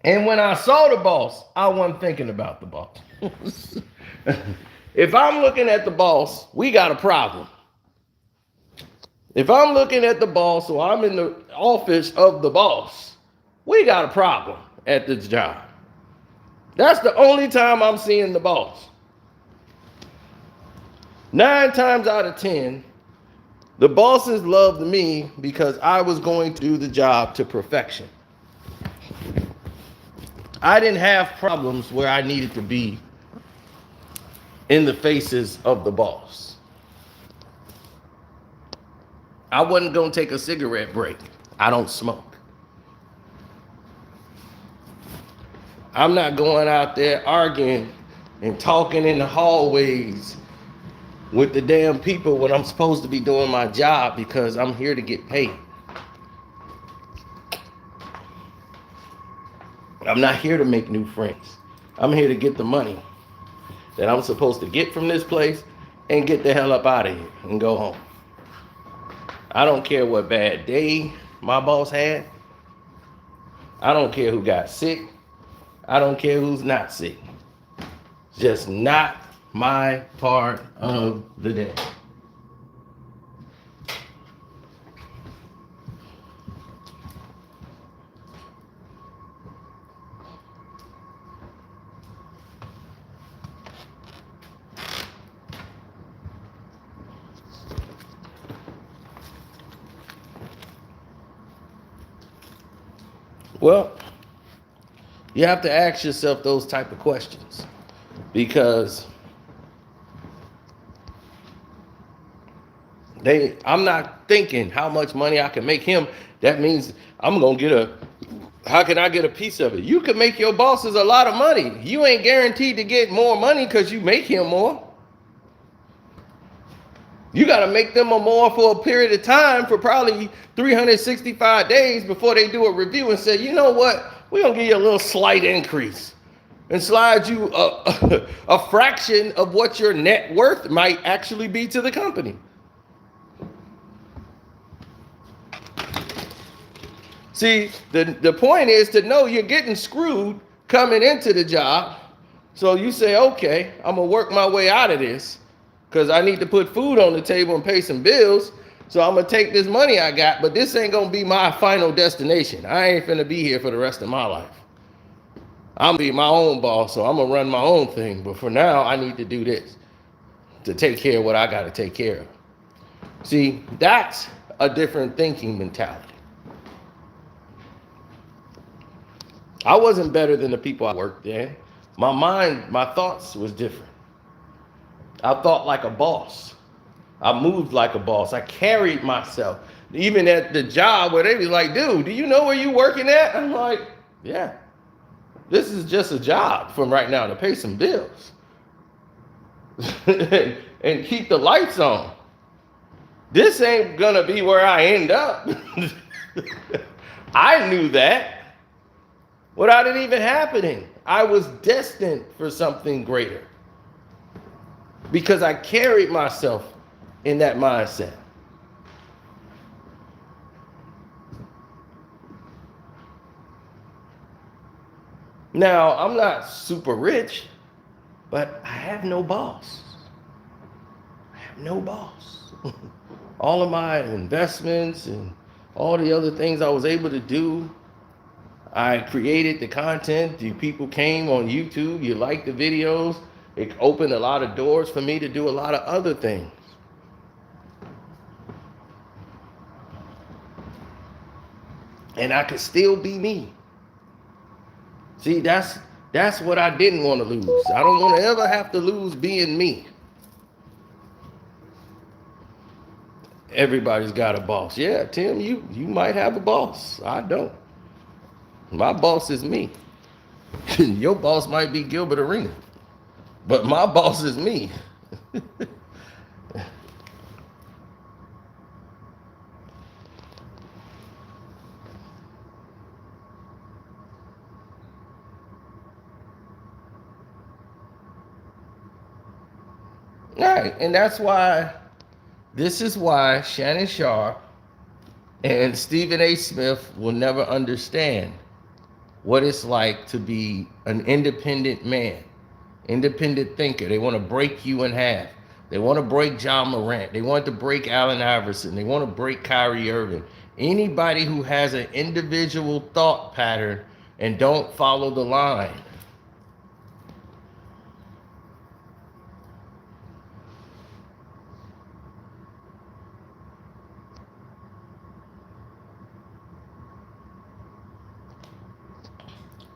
And when I saw the boss, I wasn't thinking about the boss. If I'm looking at the boss, we got a problem. If I'm looking at the boss or I'm in the office of the boss, we got a problem at this job. That's the only time I'm seeing the boss. 9 times out of 10, the bosses loved me because I was going to do the job to perfection. I didn't have problems where I needed to be in the faces of the boss. I wasn't going to take a cigarette break. I don't smoke. I'm not going out there arguing and talking in the hallways with the damn people when I'm supposed to be doing my job because I'm here to get paid. I'm not here to make new friends. I'm here to get the money that I'm supposed to get from this place and get the hell up out of here and go home. I don't care what bad day my boss had. I don't care who got sick. I don't care who's not sick. Just not my part of the day. Well, you have to ask yourself those type of questions because I'm not thinking how much money I can make him. That means I'm going to how can I get a piece of it? You can make your bosses a lot of money. You ain't guaranteed to get more money because you make him more. You got to make them more for a period of time for probably 365 days before they do a review and say, you know what? We're going to give you a little slight increase and slide you a fraction of what your net worth might actually be to the company. See, the point is to know you're getting screwed coming into the job. So you say, okay, I'm going to work my way out of this because I need to put food on the table and pay some bills. So I'm going to take this money I got, but this ain't going to be my final destination. I ain't finna be here for the rest of my life. I'm going to be my own boss, so I'm going to run my own thing. But for now, I need to do this to take care of what I got to take care of. See, that's a different thinking mentality. I wasn't better than the people I worked there. My mind, my thoughts was different. I thought like a boss. I moved like a boss. I carried myself. Even at the job where they be like, dude, do you know where you working at? I'm like, yeah. This is just a job from right now to pay some bills. and keep the lights on. This ain't gonna be where I end up. I knew that without it even happening. I was destined for something greater because I carried myself in that mindset. Now, I'm not super rich, but I have no boss. I have no boss. All of my investments and all the other things I was able to do, I created the content. The people came on YouTube. You liked the videos. It opened a lot of doors for me to do a lot of other things. And I could still be me. See, that's what I didn't want to lose. I don't want to ever have to lose being me. Everybody's got a boss. Yeah, Tim, you might have a boss. I don't. My boss is me. Your boss might be Gilbert Arena, but my boss is me. Right, and that's why, this is why Shannon Sharpe and Stephen A. Smith will never understand what it's like to be an independent man, independent thinker. They want to break you in half. They want to break John Morant. They want to break Allen Iverson. They want to break Kyrie Irving. Anybody who has an individual thought pattern and don't follow the line.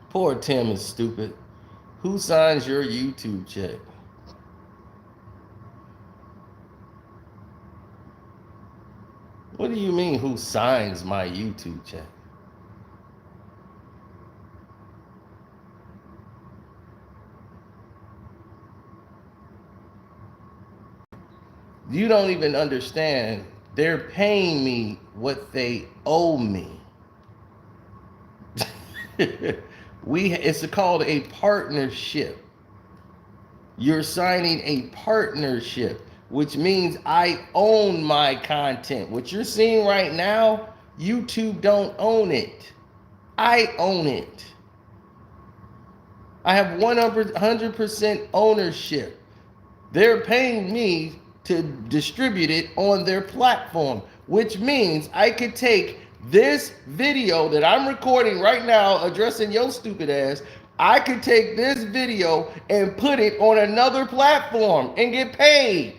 Poor Tim is stupid. Who signs your YouTube check? What do you mean, who signs my YouTube check? You don't even understand. They're paying me what they owe me. It's called a partnership. You're signing a partnership, which means I own my content. What you're seeing right now, YouTube don't own it. I own it. I have 100% ownership. They're paying me to distribute it on their platform, which means I could take this video that I'm recording right now addressing your stupid ass. I could take this video and put it on another platform and get paid.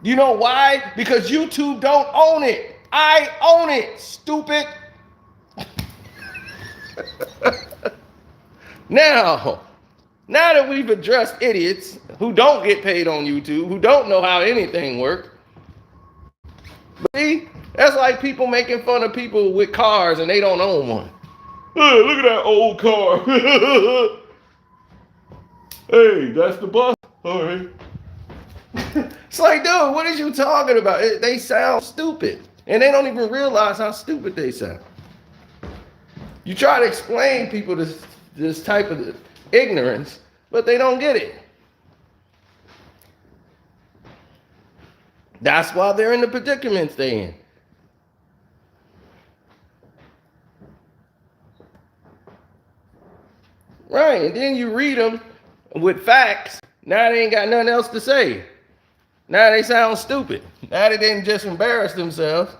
You know why? Because YouTube don't own it. I own it, stupid. Now that we've addressed idiots who don't get paid on YouTube, who don't know how anything works, see, that's like people making fun of people with cars and they don't own one. Hey, look at that old car. Hey, that's the bus. All right. It's like, dude, what is you talking about? They sound stupid, and they don't even realize how stupid they sound. You try to explain people this type of ignorance, but they don't get it. That's why they're in the predicaments they're in. Right, and then you read them with facts. Now they ain't got nothing else to say. Now they sound stupid. Now they didn't just embarrass themselves.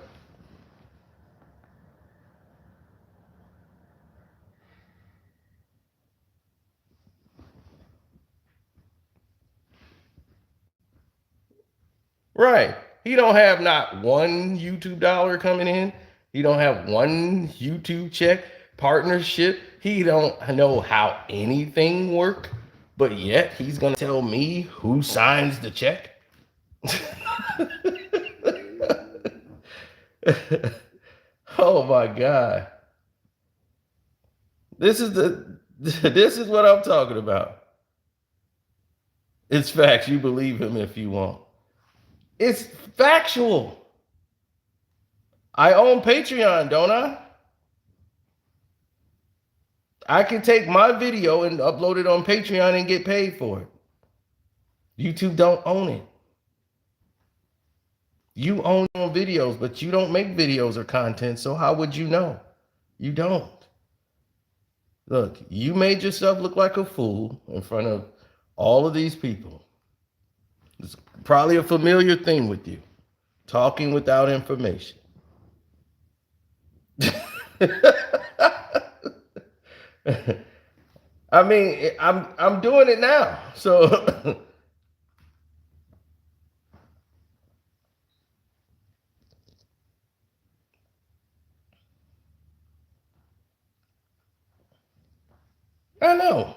Right. He don't have not one YouTube dollar coming in. He don't have one YouTube check, partnership. He don't know how anything work, but yet he's gonna tell me who signs the check. Oh my God. This is what I'm talking about. It's facts. You believe him if you want. It's factual. I own Patreon, don't I? I can take my video and upload it on Patreon and get paid for it. YouTube don't own it. You own your own videos, but you don't make videos or content, so how would you know? You don't. Look, you made yourself look like a fool in front of all of these people. It's probably a familiar thing with you, talking without information. I mean, I'm doing it now, so I know.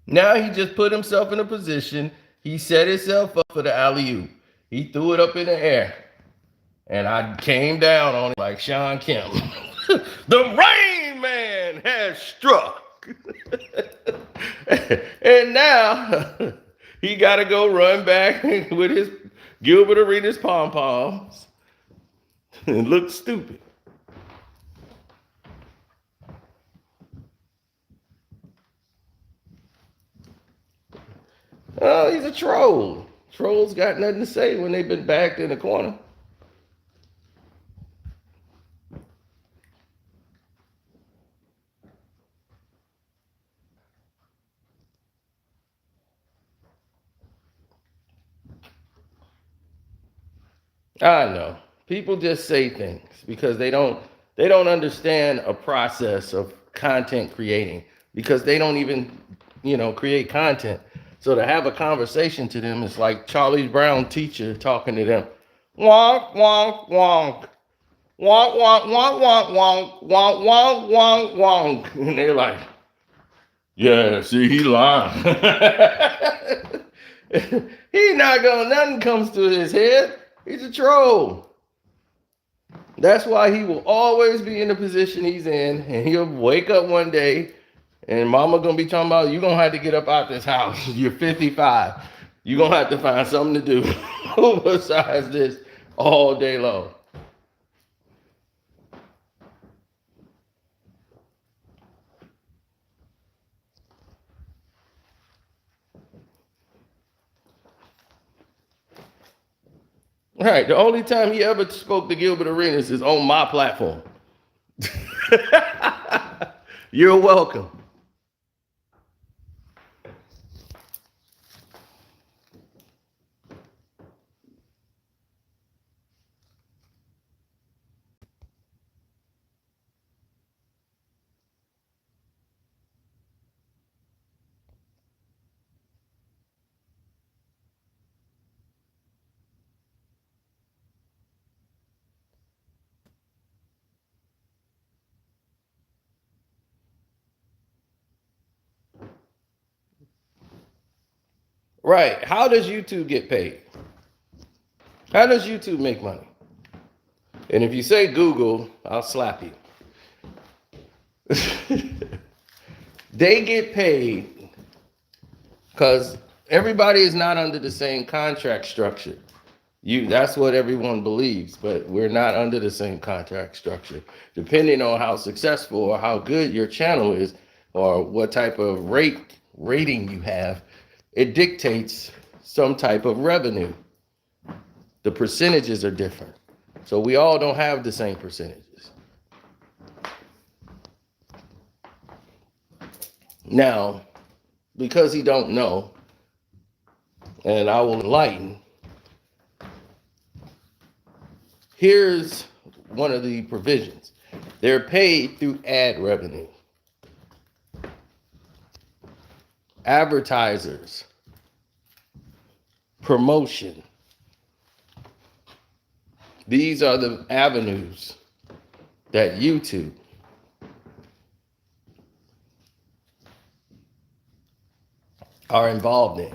Now he just put himself in a position. He set himself up for the alley-oop. He threw it up in the air. And I came down on it like Sean Kemp. The Rain Man has struck. And now he got to go run back with his Gilbert Arenas pom-poms and look stupid. Oh, he's a troll. Trolls got nothing to say when they've been backed in the corner. I know. People just say things because they don't understand a process of content creating, because they don't even, create content. So to have a conversation to them is like Charlie Brown teacher talking to them. Wonk, wonk, wonk. Wonk, wonk, wonk, wonk, wonk, wonk, wonk, wonk, wonk. And they're like, yeah, see, he lying. He not gonna, nothing comes to his head. He's a troll. That's why he will always be in the position he's in, and he'll wake up one day, and mama gonna be talking about, you gonna have to get up out this house. You're 55. You're gonna have to find something to do besides this all day long. Right. The only time he ever spoke to Gilbert Arenas is on my platform. You're welcome. Right. How does YouTube get paid? How does YouTube make money? And if you say Google, I'll slap you. They get paid because everybody is not under the same contract structure. That's what everyone believes, but we're not under the same contract structure. Depending on how successful or how good your channel is, or what type of rating you have, it dictates some type of revenue. The percentages are different. So we all don't have the same percentages. Now, because he don't know, and I will enlighten, here's one of the provisions. They're paid through ad revenue. Advertisers, promotion. These are the avenues that YouTube are involved in.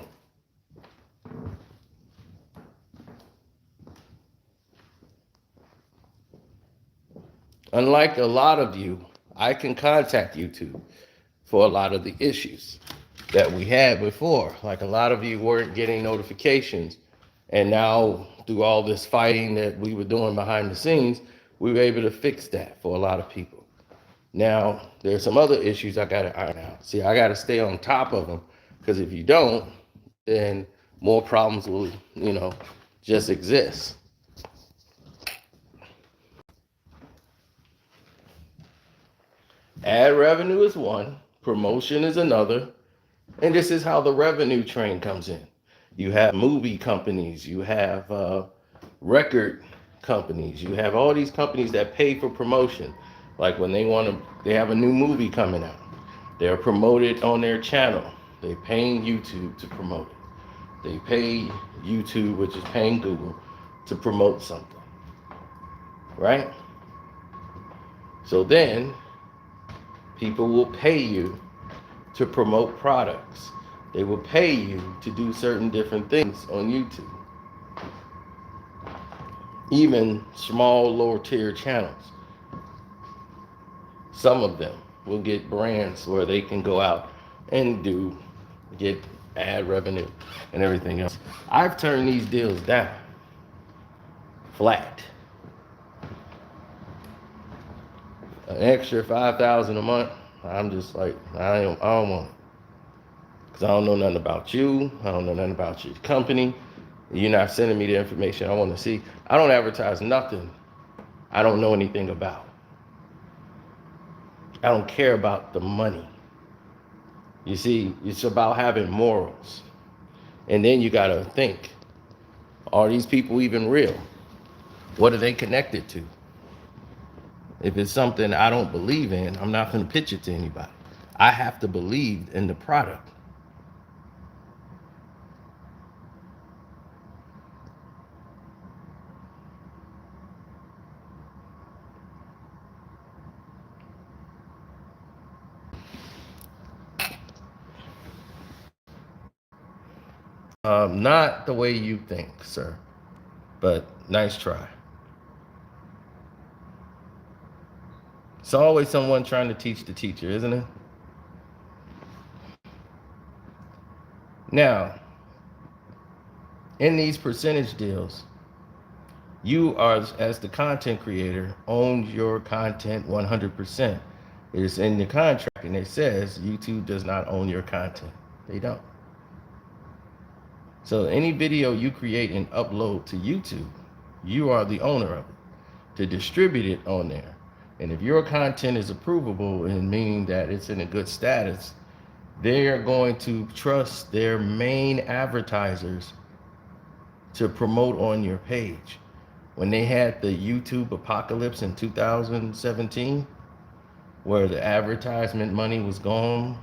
Unlike a lot of you, I can contact YouTube for a lot of the issues that we had before. Like a lot of you weren't getting notifications, and now through all this fighting that we were doing behind the scenes, we were able to fix that for a lot of people. Now, there's some other issues I got to iron out. See, I got to stay on top of them, because if you don't, then more problems will, just exist. Ad revenue is one, promotion is another, and this is how the revenue train comes in. You have movie companies, you have record companies, you have all these companies that pay for promotion. Like when they have a new movie coming out, they're promoted on their channel. They're paying YouTube to promote it. They pay YouTube, which is paying Google, to promote something, right? So then people will pay you to promote products. They will pay you to do certain different things on YouTube. Even small, lower tier channels. Some of them will get brands where they can go out and get ad revenue and everything else. I've turned these deals down flat. An extra $5,000 a month, I'm just like, I don't want it. Because I don't know nothing about you. I don't know nothing about your company. You're not sending me the information I want to see. I don't advertise nothing I don't know anything about. I don't care about the money. You see, it's about having morals. And then you got to think, are these people even real? What are they connected to? If it's something I don't believe in, I'm not going to pitch it to anybody. I have to believe in the product. Not the way you think, sir, but nice try. It's always someone trying to teach the teacher, isn't it? Now, in these percentage deals, you are, as the content creator, owns your content 100%. It's in the contract, and it says YouTube does not own your content. They don't. So any video you create and upload to YouTube, you are the owner of it to distribute it on there. And if your content is approvable, and meaning that it's in a good status, they are going to trust their main advertisers to promote on your page. When they had the YouTube apocalypse in 2017, where the advertisement money was gone,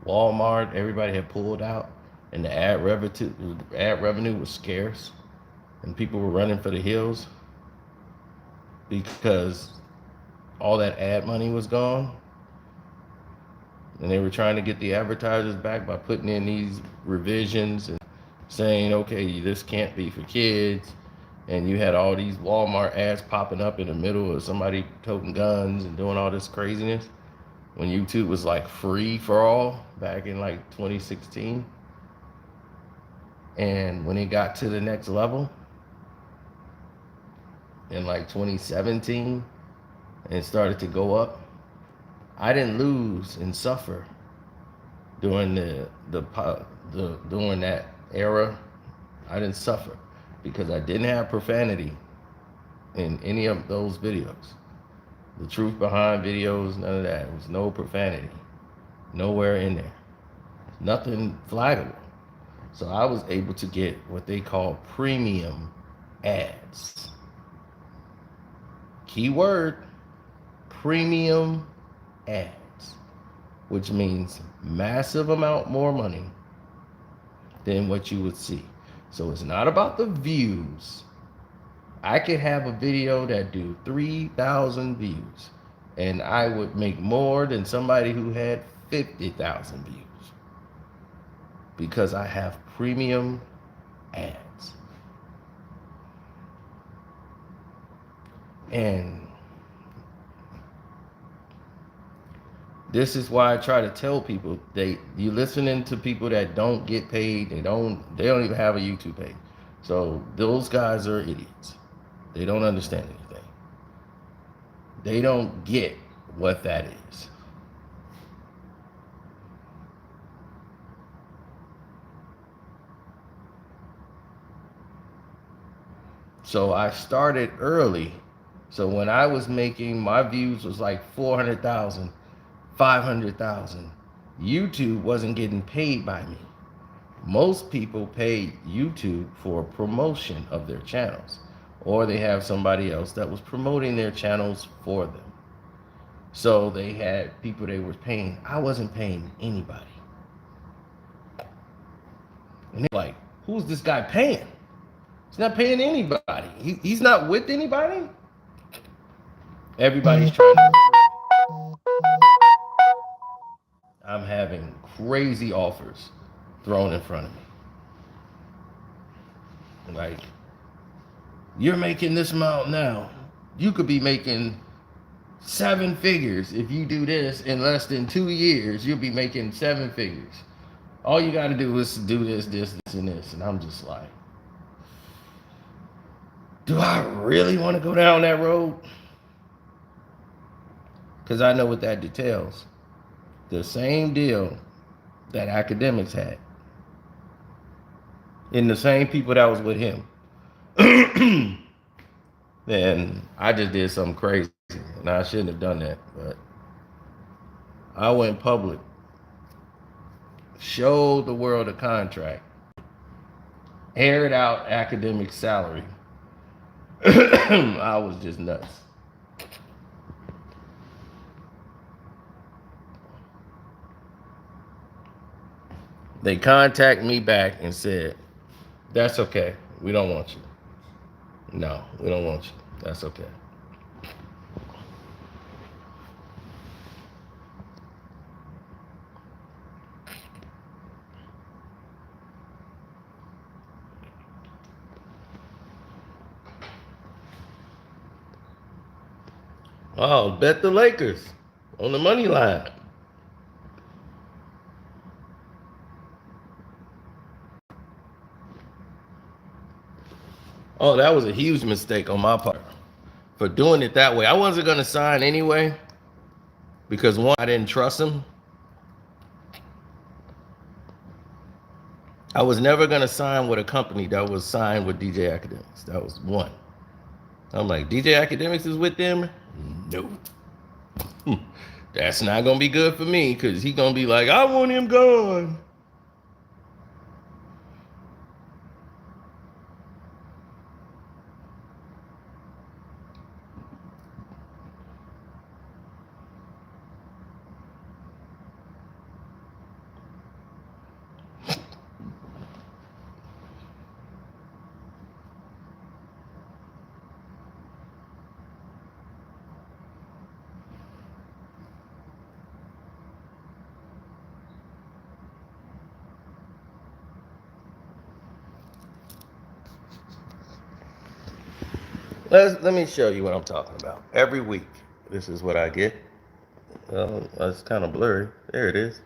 Walmart, everybody had pulled out, and the ad revenue was scarce, and people were running for the hills because all that ad money was gone, and they were trying to get the advertisers back by putting in these revisions and saying, okay, this can't be for kids. And you had all these Walmart ads popping up in the middle of somebody toting guns and doing all this craziness when YouTube was like free for all back in like 2016. And when it got to the next level in like 2017 and started to go up, I didn't lose and suffer during during that era. I didn't suffer because I didn't have profanity in any of those videos. The truth behind videos, none of that. There was no profanity, nowhere in there. Nothing flaggable. So I was able to get what they call premium ads. Keyword, premium ads, which means massive amount more money than what you would see. So it's not about the views. I could have a video that do 3,000 views, and I would make more than somebody who had 50,000 views because I have premium ads. And this is why I try to tell people, you listening to people that don't get paid, they don't even have a YouTube page. So those guys are idiots. They don't understand anything. They don't get what that is. So I started early. So when I was making, my views was like 400,000, 500,000. YouTube wasn't getting paid by me. Most people pay YouTube for promotion of their channels, or they have somebody else that was promoting their channels for them. So they had people they were paying. I wasn't paying anybody. And they're like, who's this guy paying? He's not paying anybody. He's not with anybody. Everybody's trying to. I'm having crazy offers thrown in front of me. Like, you're making this amount now. You could be making 7 figures if you do this in less than 2 years. You'll be making 7 figures. All you got to do is do this, and this. And I'm just like, do I really want to go down that road? Because I know what that details. The same deal that academics had. And the same people that was with him. Then I just did something crazy. And I shouldn't have done that. But I went public. Showed the world a contract. Aired out academic salary. I was just nuts. They contacted me back and said, that's okay. We don't want you. No, we don't want you. That's okay. Oh, bet the Lakers on the money line. Oh, that was a huge mistake on my part for doing it that way. I wasn't going to sign anyway because one, I didn't trust him. I was never going to sign with a company that was signed with DJ Academics. That was one. I'm like, DJ Academics is with them? No. That's not going to be good for me because he's going to be like, I want him gone. Let me show you what I'm talking about. Every week, this is what I get. It's kind of blurry. There it is.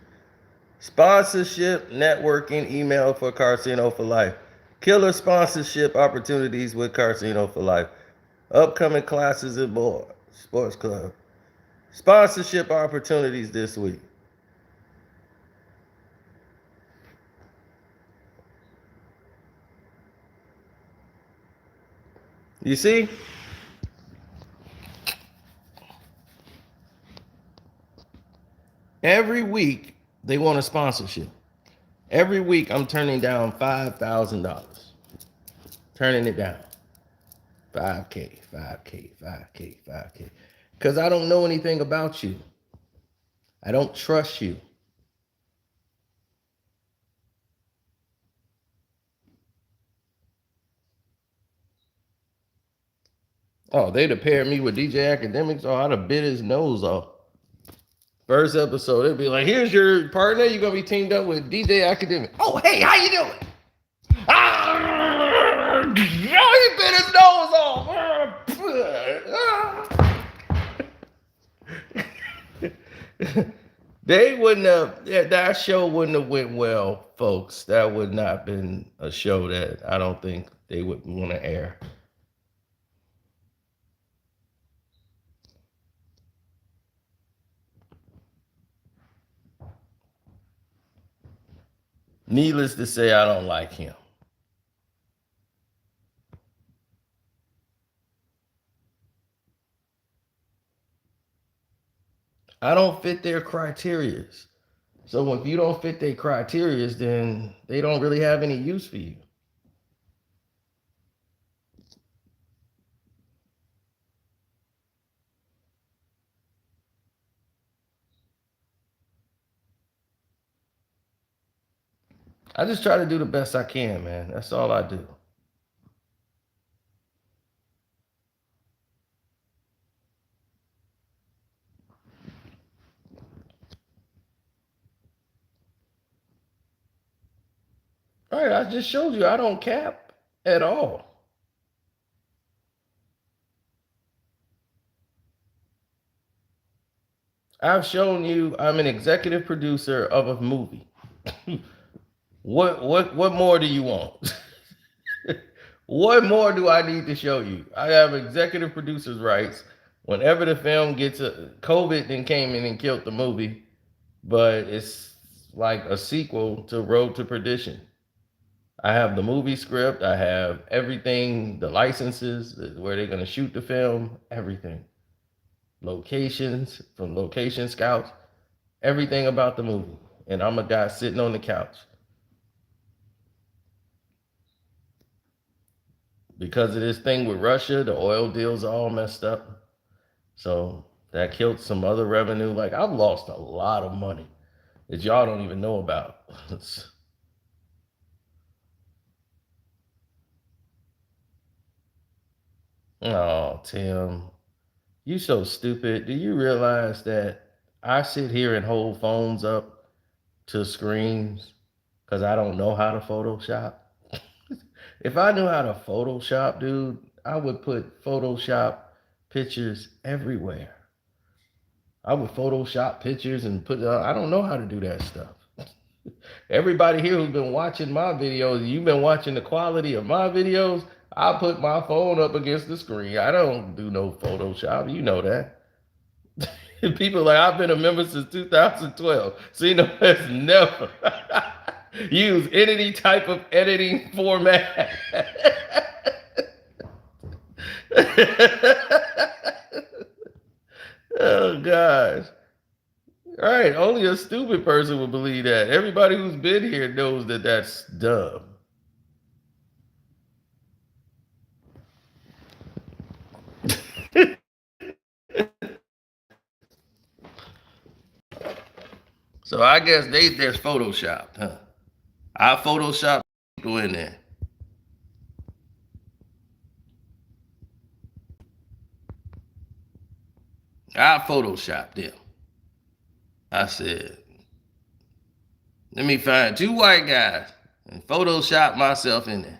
Sponsorship, networking, email for Karceno for life. Killer sponsorship opportunities with Karceno for life. Upcoming classes and more. Sports club. Sponsorship opportunities this week. You see? Every week, they want a sponsorship. Every week, I'm turning down $5,000. Turning it down. 5K, 5K, 5K, 5K. Because I don't know anything about you. I don't trust you. Oh, they'd have paired me with DJ Academics. Oh, I'd have bit his nose off. First episode, they'd be like, here's your partner. You're going to be teamed up with DJ Academic. Oh, hey, how you doing? Ah, he bit his nose off. They wouldn't have, that show wouldn't have went well, folks. That would not have been a show that I don't think they would want to air. Needless to say, I don't like him. I don't fit their criterias. So if you don't fit their criterias, then they don't really have any use for you. I just try to do the best I can, man. That's all I do. All right, I just showed you I don't cap at all. I've shown you I'm an executive producer of a movie. What more do you want? What more do I need to show you? I have executive producer's rights. Whenever the film gets COVID, then came in and killed the movie, but it's like a sequel to Road to Perdition. I have the movie script. I have everything, the licenses, where they're going to shoot the film, everything. Locations, from location scouts, everything about the movie. And I'm a guy sitting on the couch. Because of this thing with Russia, the oil deals are all messed up. So that killed some other revenue. Like, I've lost a lot of money that y'all don't even know about. Oh, Tim, you so stupid. Do you realize that I sit here and hold phones up to screens because I don't know how to Photoshop? If I knew how to Photoshop, dude, I would put Photoshop pictures everywhere. I would Photoshop pictures and put. I don't know how to do that stuff. Everybody here who's been watching my videos, you've been watching the quality of my videos. I put my phone up against the screen. I don't do no Photoshop. You know that. People like, I've been a member since 2012. Cino has never used any type of editing format. Oh gosh. All right, only a stupid person would believe that. Everybody who's been here knows that that's dumb. So I guess there's Photoshop, huh? I Photoshop people in there. I Photoshopped them. I said, let me find 2 white guys and Photoshop myself in there.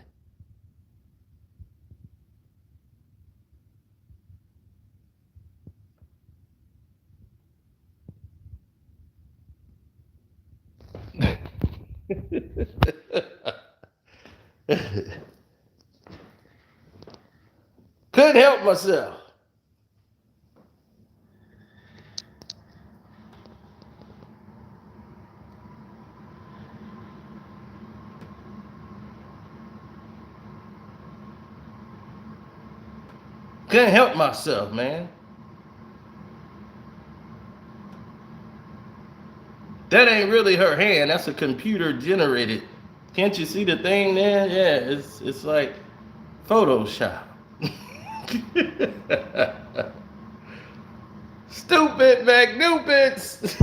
Couldn't help myself. Couldn't help myself, man. That ain't really her hand. That's a computer generated. Can't you see the thing there? Yeah, it's like Photoshop. Stupid McNupits.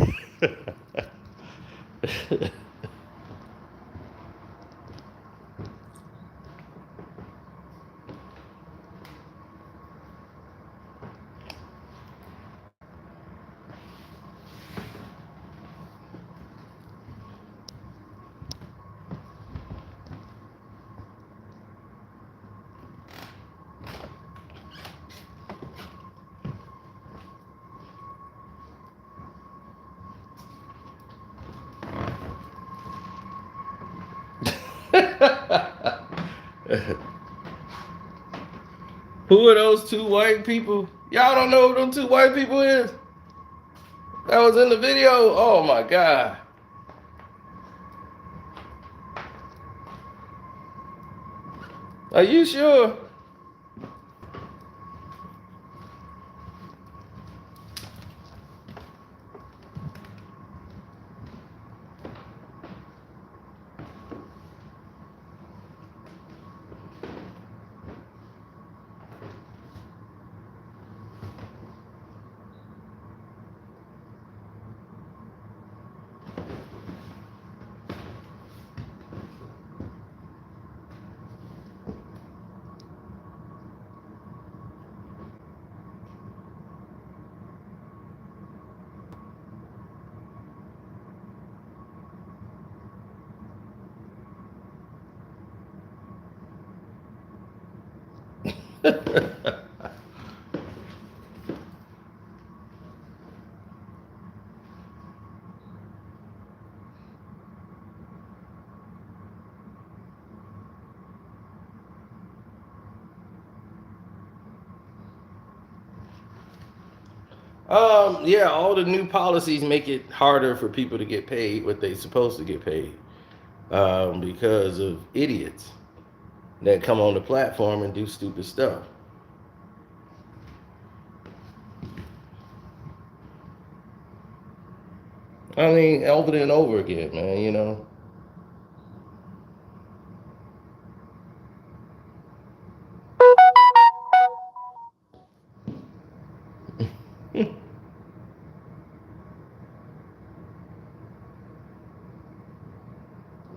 Who are those 2 white people? Y'all don't know who them 2 white people is? That was in the video? Oh my God. Are you sure? Yeah, all the new policies make it harder for people to get paid what they're supposed to get paid, because of idiots that come on the platform and do stupid stuff. I mean, over and over again, man, you know.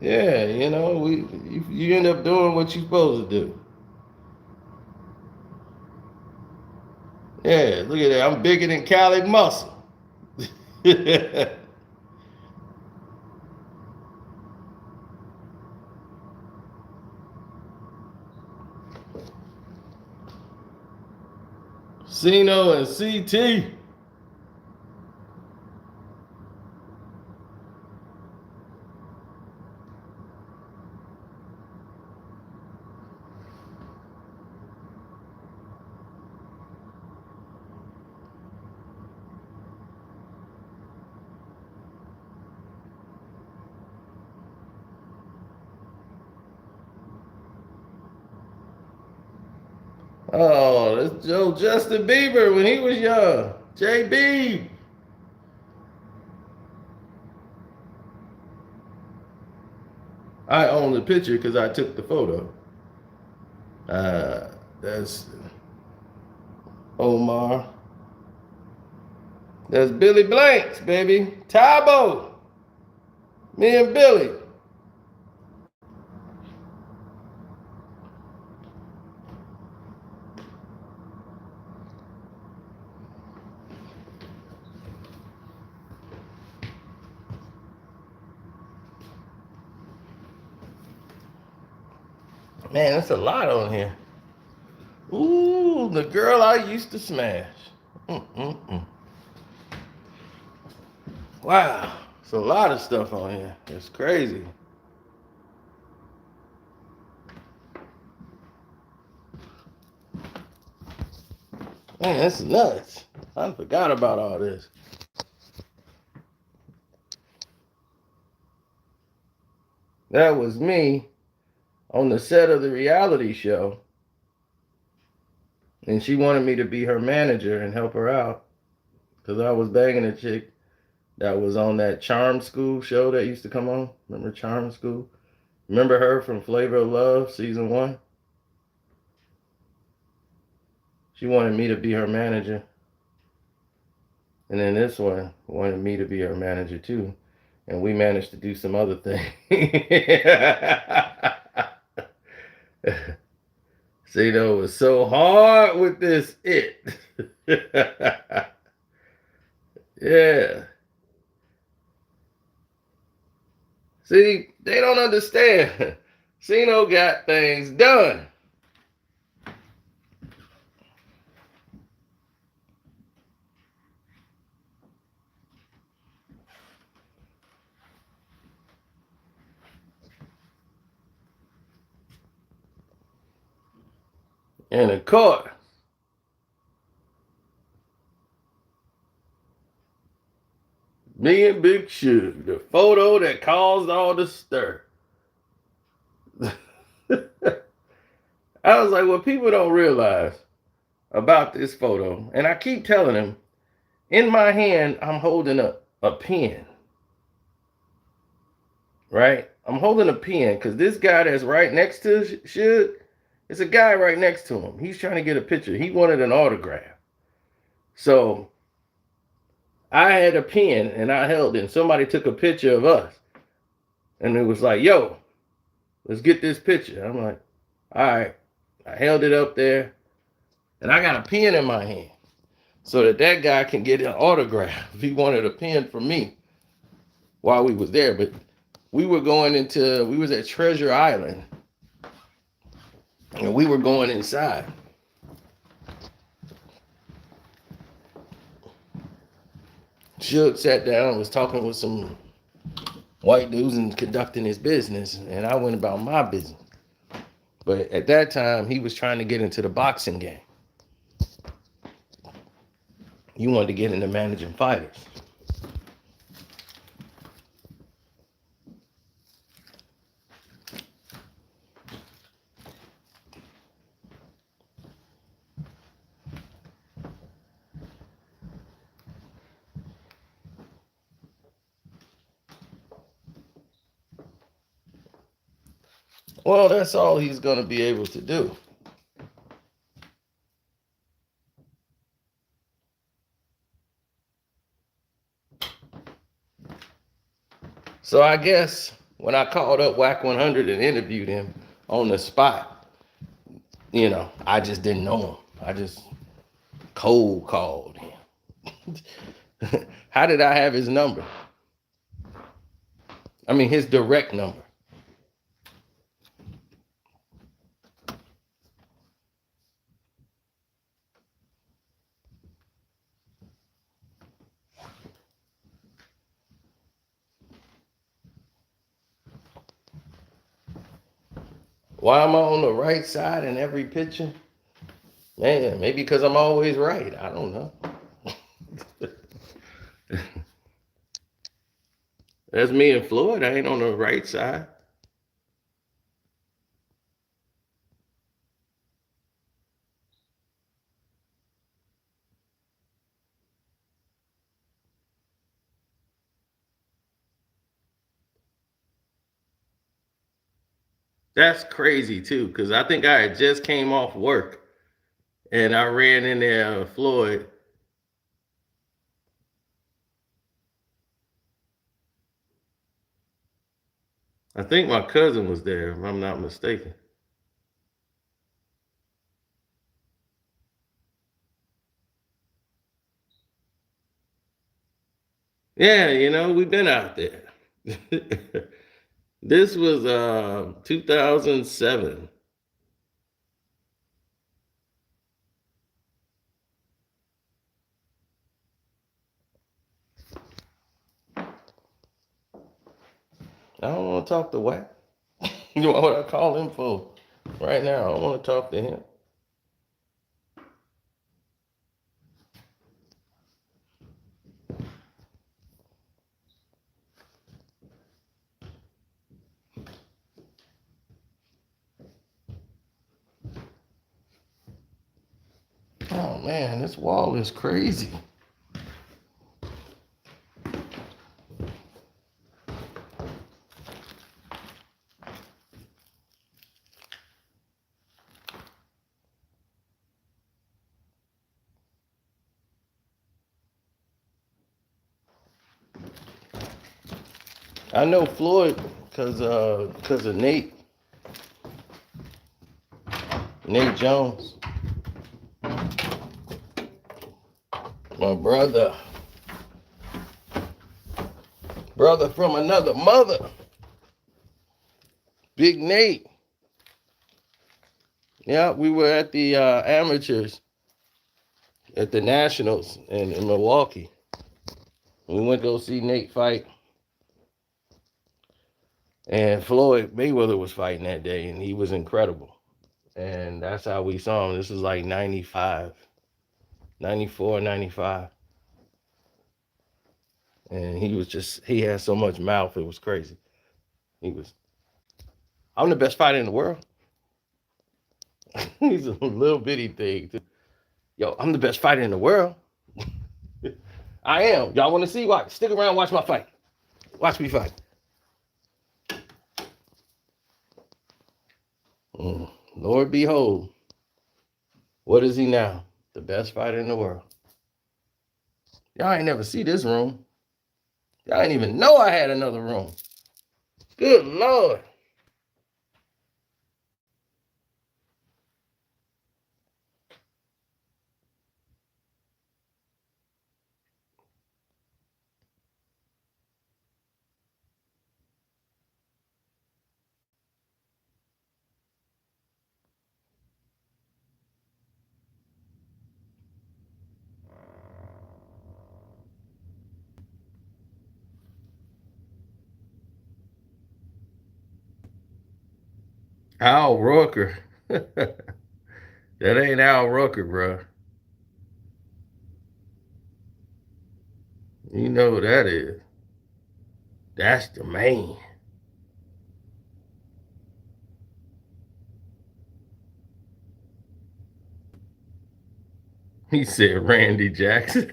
Yeah, you know, you end up doing what you're supposed to do. Yeah, look at that. I'm bigger than Cali Muscle. Cino and CT. Oh, that's Joe Justin Bieber when he was young. JB. I own the picture because I took the photo. That's Omar. That's Billy Blanks, baby. Tybo. Me and Billy. Man, that's a lot on here. Ooh, the girl I used to smash. Mm-mm-mm. Wow, it's a lot of stuff on here. It's crazy. Man, that's nuts. I forgot about all this. That was me on the set of the reality show. And she wanted me to be her manager and help her out. Because I was banging a chick that was on that Charm School show that used to come on. Remember Charm School? Remember her from Flavor of Love, season 1? She wanted me to be her manager. And then this one wanted me to be her manager too. And we managed to do some other things. Zeno was so hard with this it. Yeah. See, they don't understand. Zeno got things done. And of course, me and Big Suge, the photo that caused all the stir. I was like, what people don't realize about this photo, and I keep telling them, in my hand, I'm holding a pen. Right? I'm holding a pen because this guy that's right next to Suge, it's a guy right next to him. He's trying to get a picture. He wanted an autograph. So I had a pen and I held it. And somebody took a picture of us. And it was like, yo, let's get this picture. I'm like, all right. I held it up there. And I got a pen in my hand so that guy can get an autograph if he wanted a pen from me while we was there. But we was at Treasure Island. And we were going inside. Suge sat down and was talking with some white dudes and conducting his business, and I went about my business. But at that time, he was trying to get into the boxing game. He wanted to get into managing fighters. Well, that's all he's going to be able to do. So I guess when I called up Whack 100 and interviewed him on the spot, I just didn't know him. I just cold called him. How did I have his number? I mean, his direct number. Why am I on the right side in every picture? Man, maybe because I'm always right. I don't know. That's me and Floyd. I ain't on the right side. That's crazy too, because I think I had just came off work and I ran in there, Floyd. I think my cousin was there, if I'm not mistaken. Yeah, we've been out there. This was 2007. I don't want to talk to Wack. You know what I call him for? Right now, I don't want to talk to him. Oh man, this wall is crazy. I know Floyd because of Nate Jones, my brother from another mother, Big Nate. Yeah, we were at the amateurs at the Nationals in Milwaukee. We went to go see Nate fight. And Floyd Mayweather was fighting that day, and he was incredible. And that's how we saw him. This was like 95, 94, 95. And he had so much mouth, it was crazy. I'm the best fighter in the world. He's a little bitty thing. Yo, I'm the best fighter in the world. I am. Y'all want to see? Watch. Stick around, watch my fight. Watch me fight. Lord behold, what is he now? The best fighter in the world. Y'all ain't never see this room. Y'all ain't even know I had another room. Good Lord. Al Roker. That ain't Al Roker, bro. You know who that is. That's the man. He said Randy Jackson.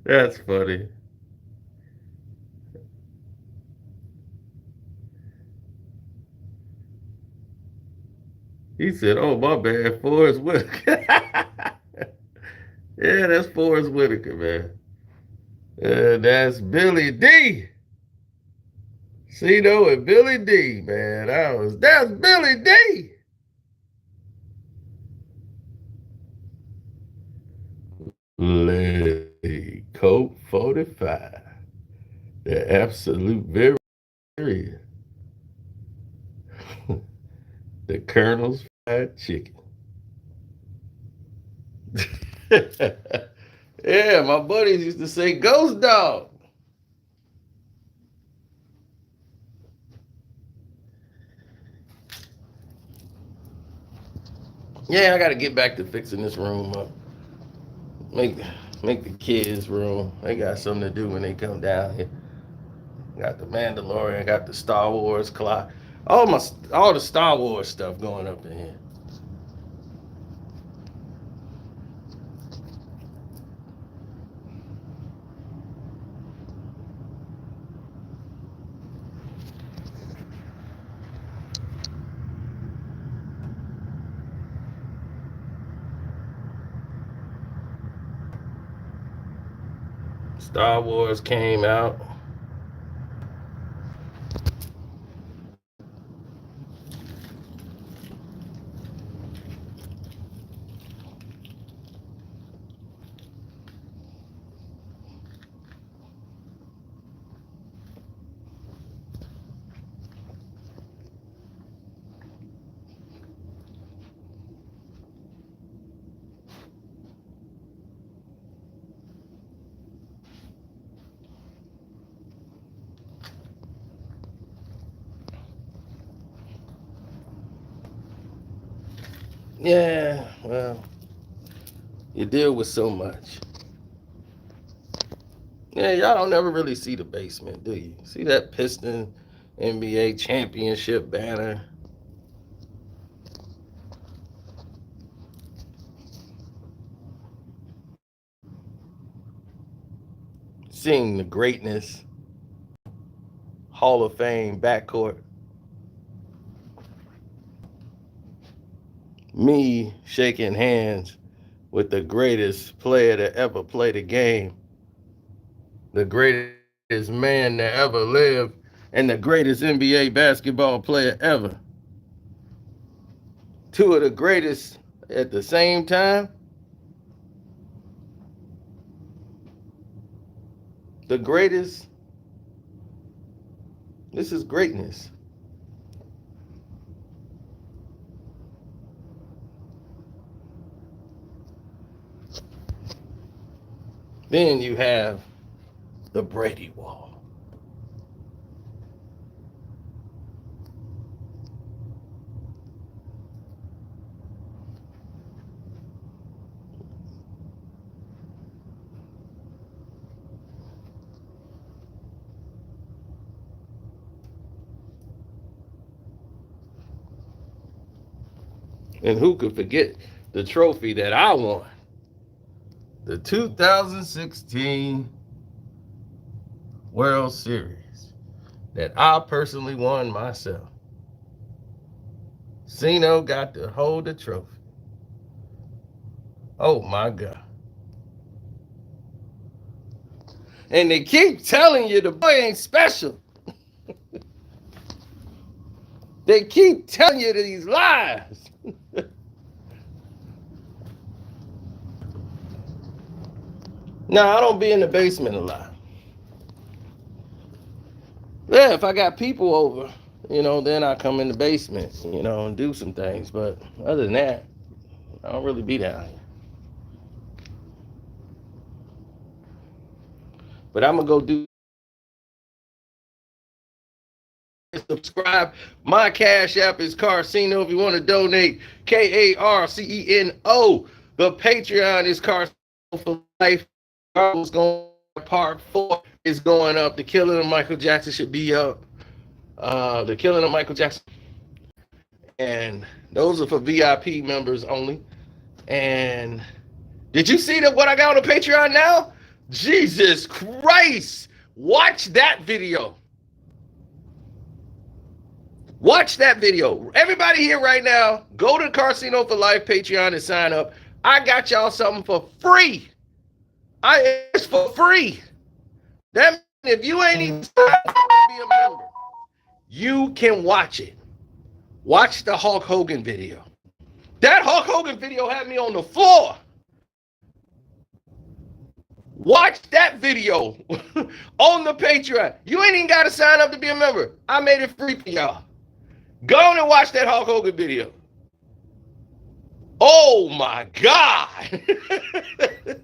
That's funny. He said, "Oh, my bad, Forrest Whitaker." Yeah, that's Forrest Whitaker, man. That's Billy D. Cito and Billy D, man. That's Billy D. Lady Coke 45. The absolute very the Colonel's fried chicken. Yeah, my buddies used to say ghost dog. Yeah, I gotta get back to fixing this room up. Make the kids' room. They got something to do when they come down here. Got the Mandalorian, got the Star Wars clock. All the Star Wars stuff going up in here. Star Wars came out. Yeah, well, you deal with so much. Yeah, y'all don't never really see the basement, do you? See that Piston NBA championship banner? Seeing the greatness, Hall of Fame backcourt. Me shaking hands with the greatest player to ever play the game, the greatest man that ever lived, and the greatest NBA basketball player ever. Two of the greatest at the same time. The greatest. This is greatness. Then you have the Brady Wall. And who could forget the trophy that I won? The 2016 World Series that I personally won myself. Cino got to hold the trophy. Oh my God. And they keep telling you the boy ain't special. They keep telling you these lies. No, I don't be in the basement a lot. Yeah, if I got people over, then I come in the basement, and do some things. But other than that, I don't really be down here. But I'm going to go do. Subscribe. My Cash App is Karceno. If you want to donate, Karceno. The Patreon is Karceno for Life. Part 4 is going up. The Killing of Michael Jackson should be up. The Killing of Michael Jackson. And those are for VIP members only. And did you see what I got on the Patreon now? Jesus Christ. Watch that video. Watch that video. Everybody here right now, go to Karceno for Life Patreon and sign up. I got y'all something for free. It's for free. That means if you ain't even signed up to be a member, you can watch it. Watch the Hulk Hogan video. That Hulk Hogan video had me on the floor. Watch that video on the Patreon. You ain't even got to sign up to be a member. I made it free for y'all. Go on and watch that Hulk Hogan video. Oh my God.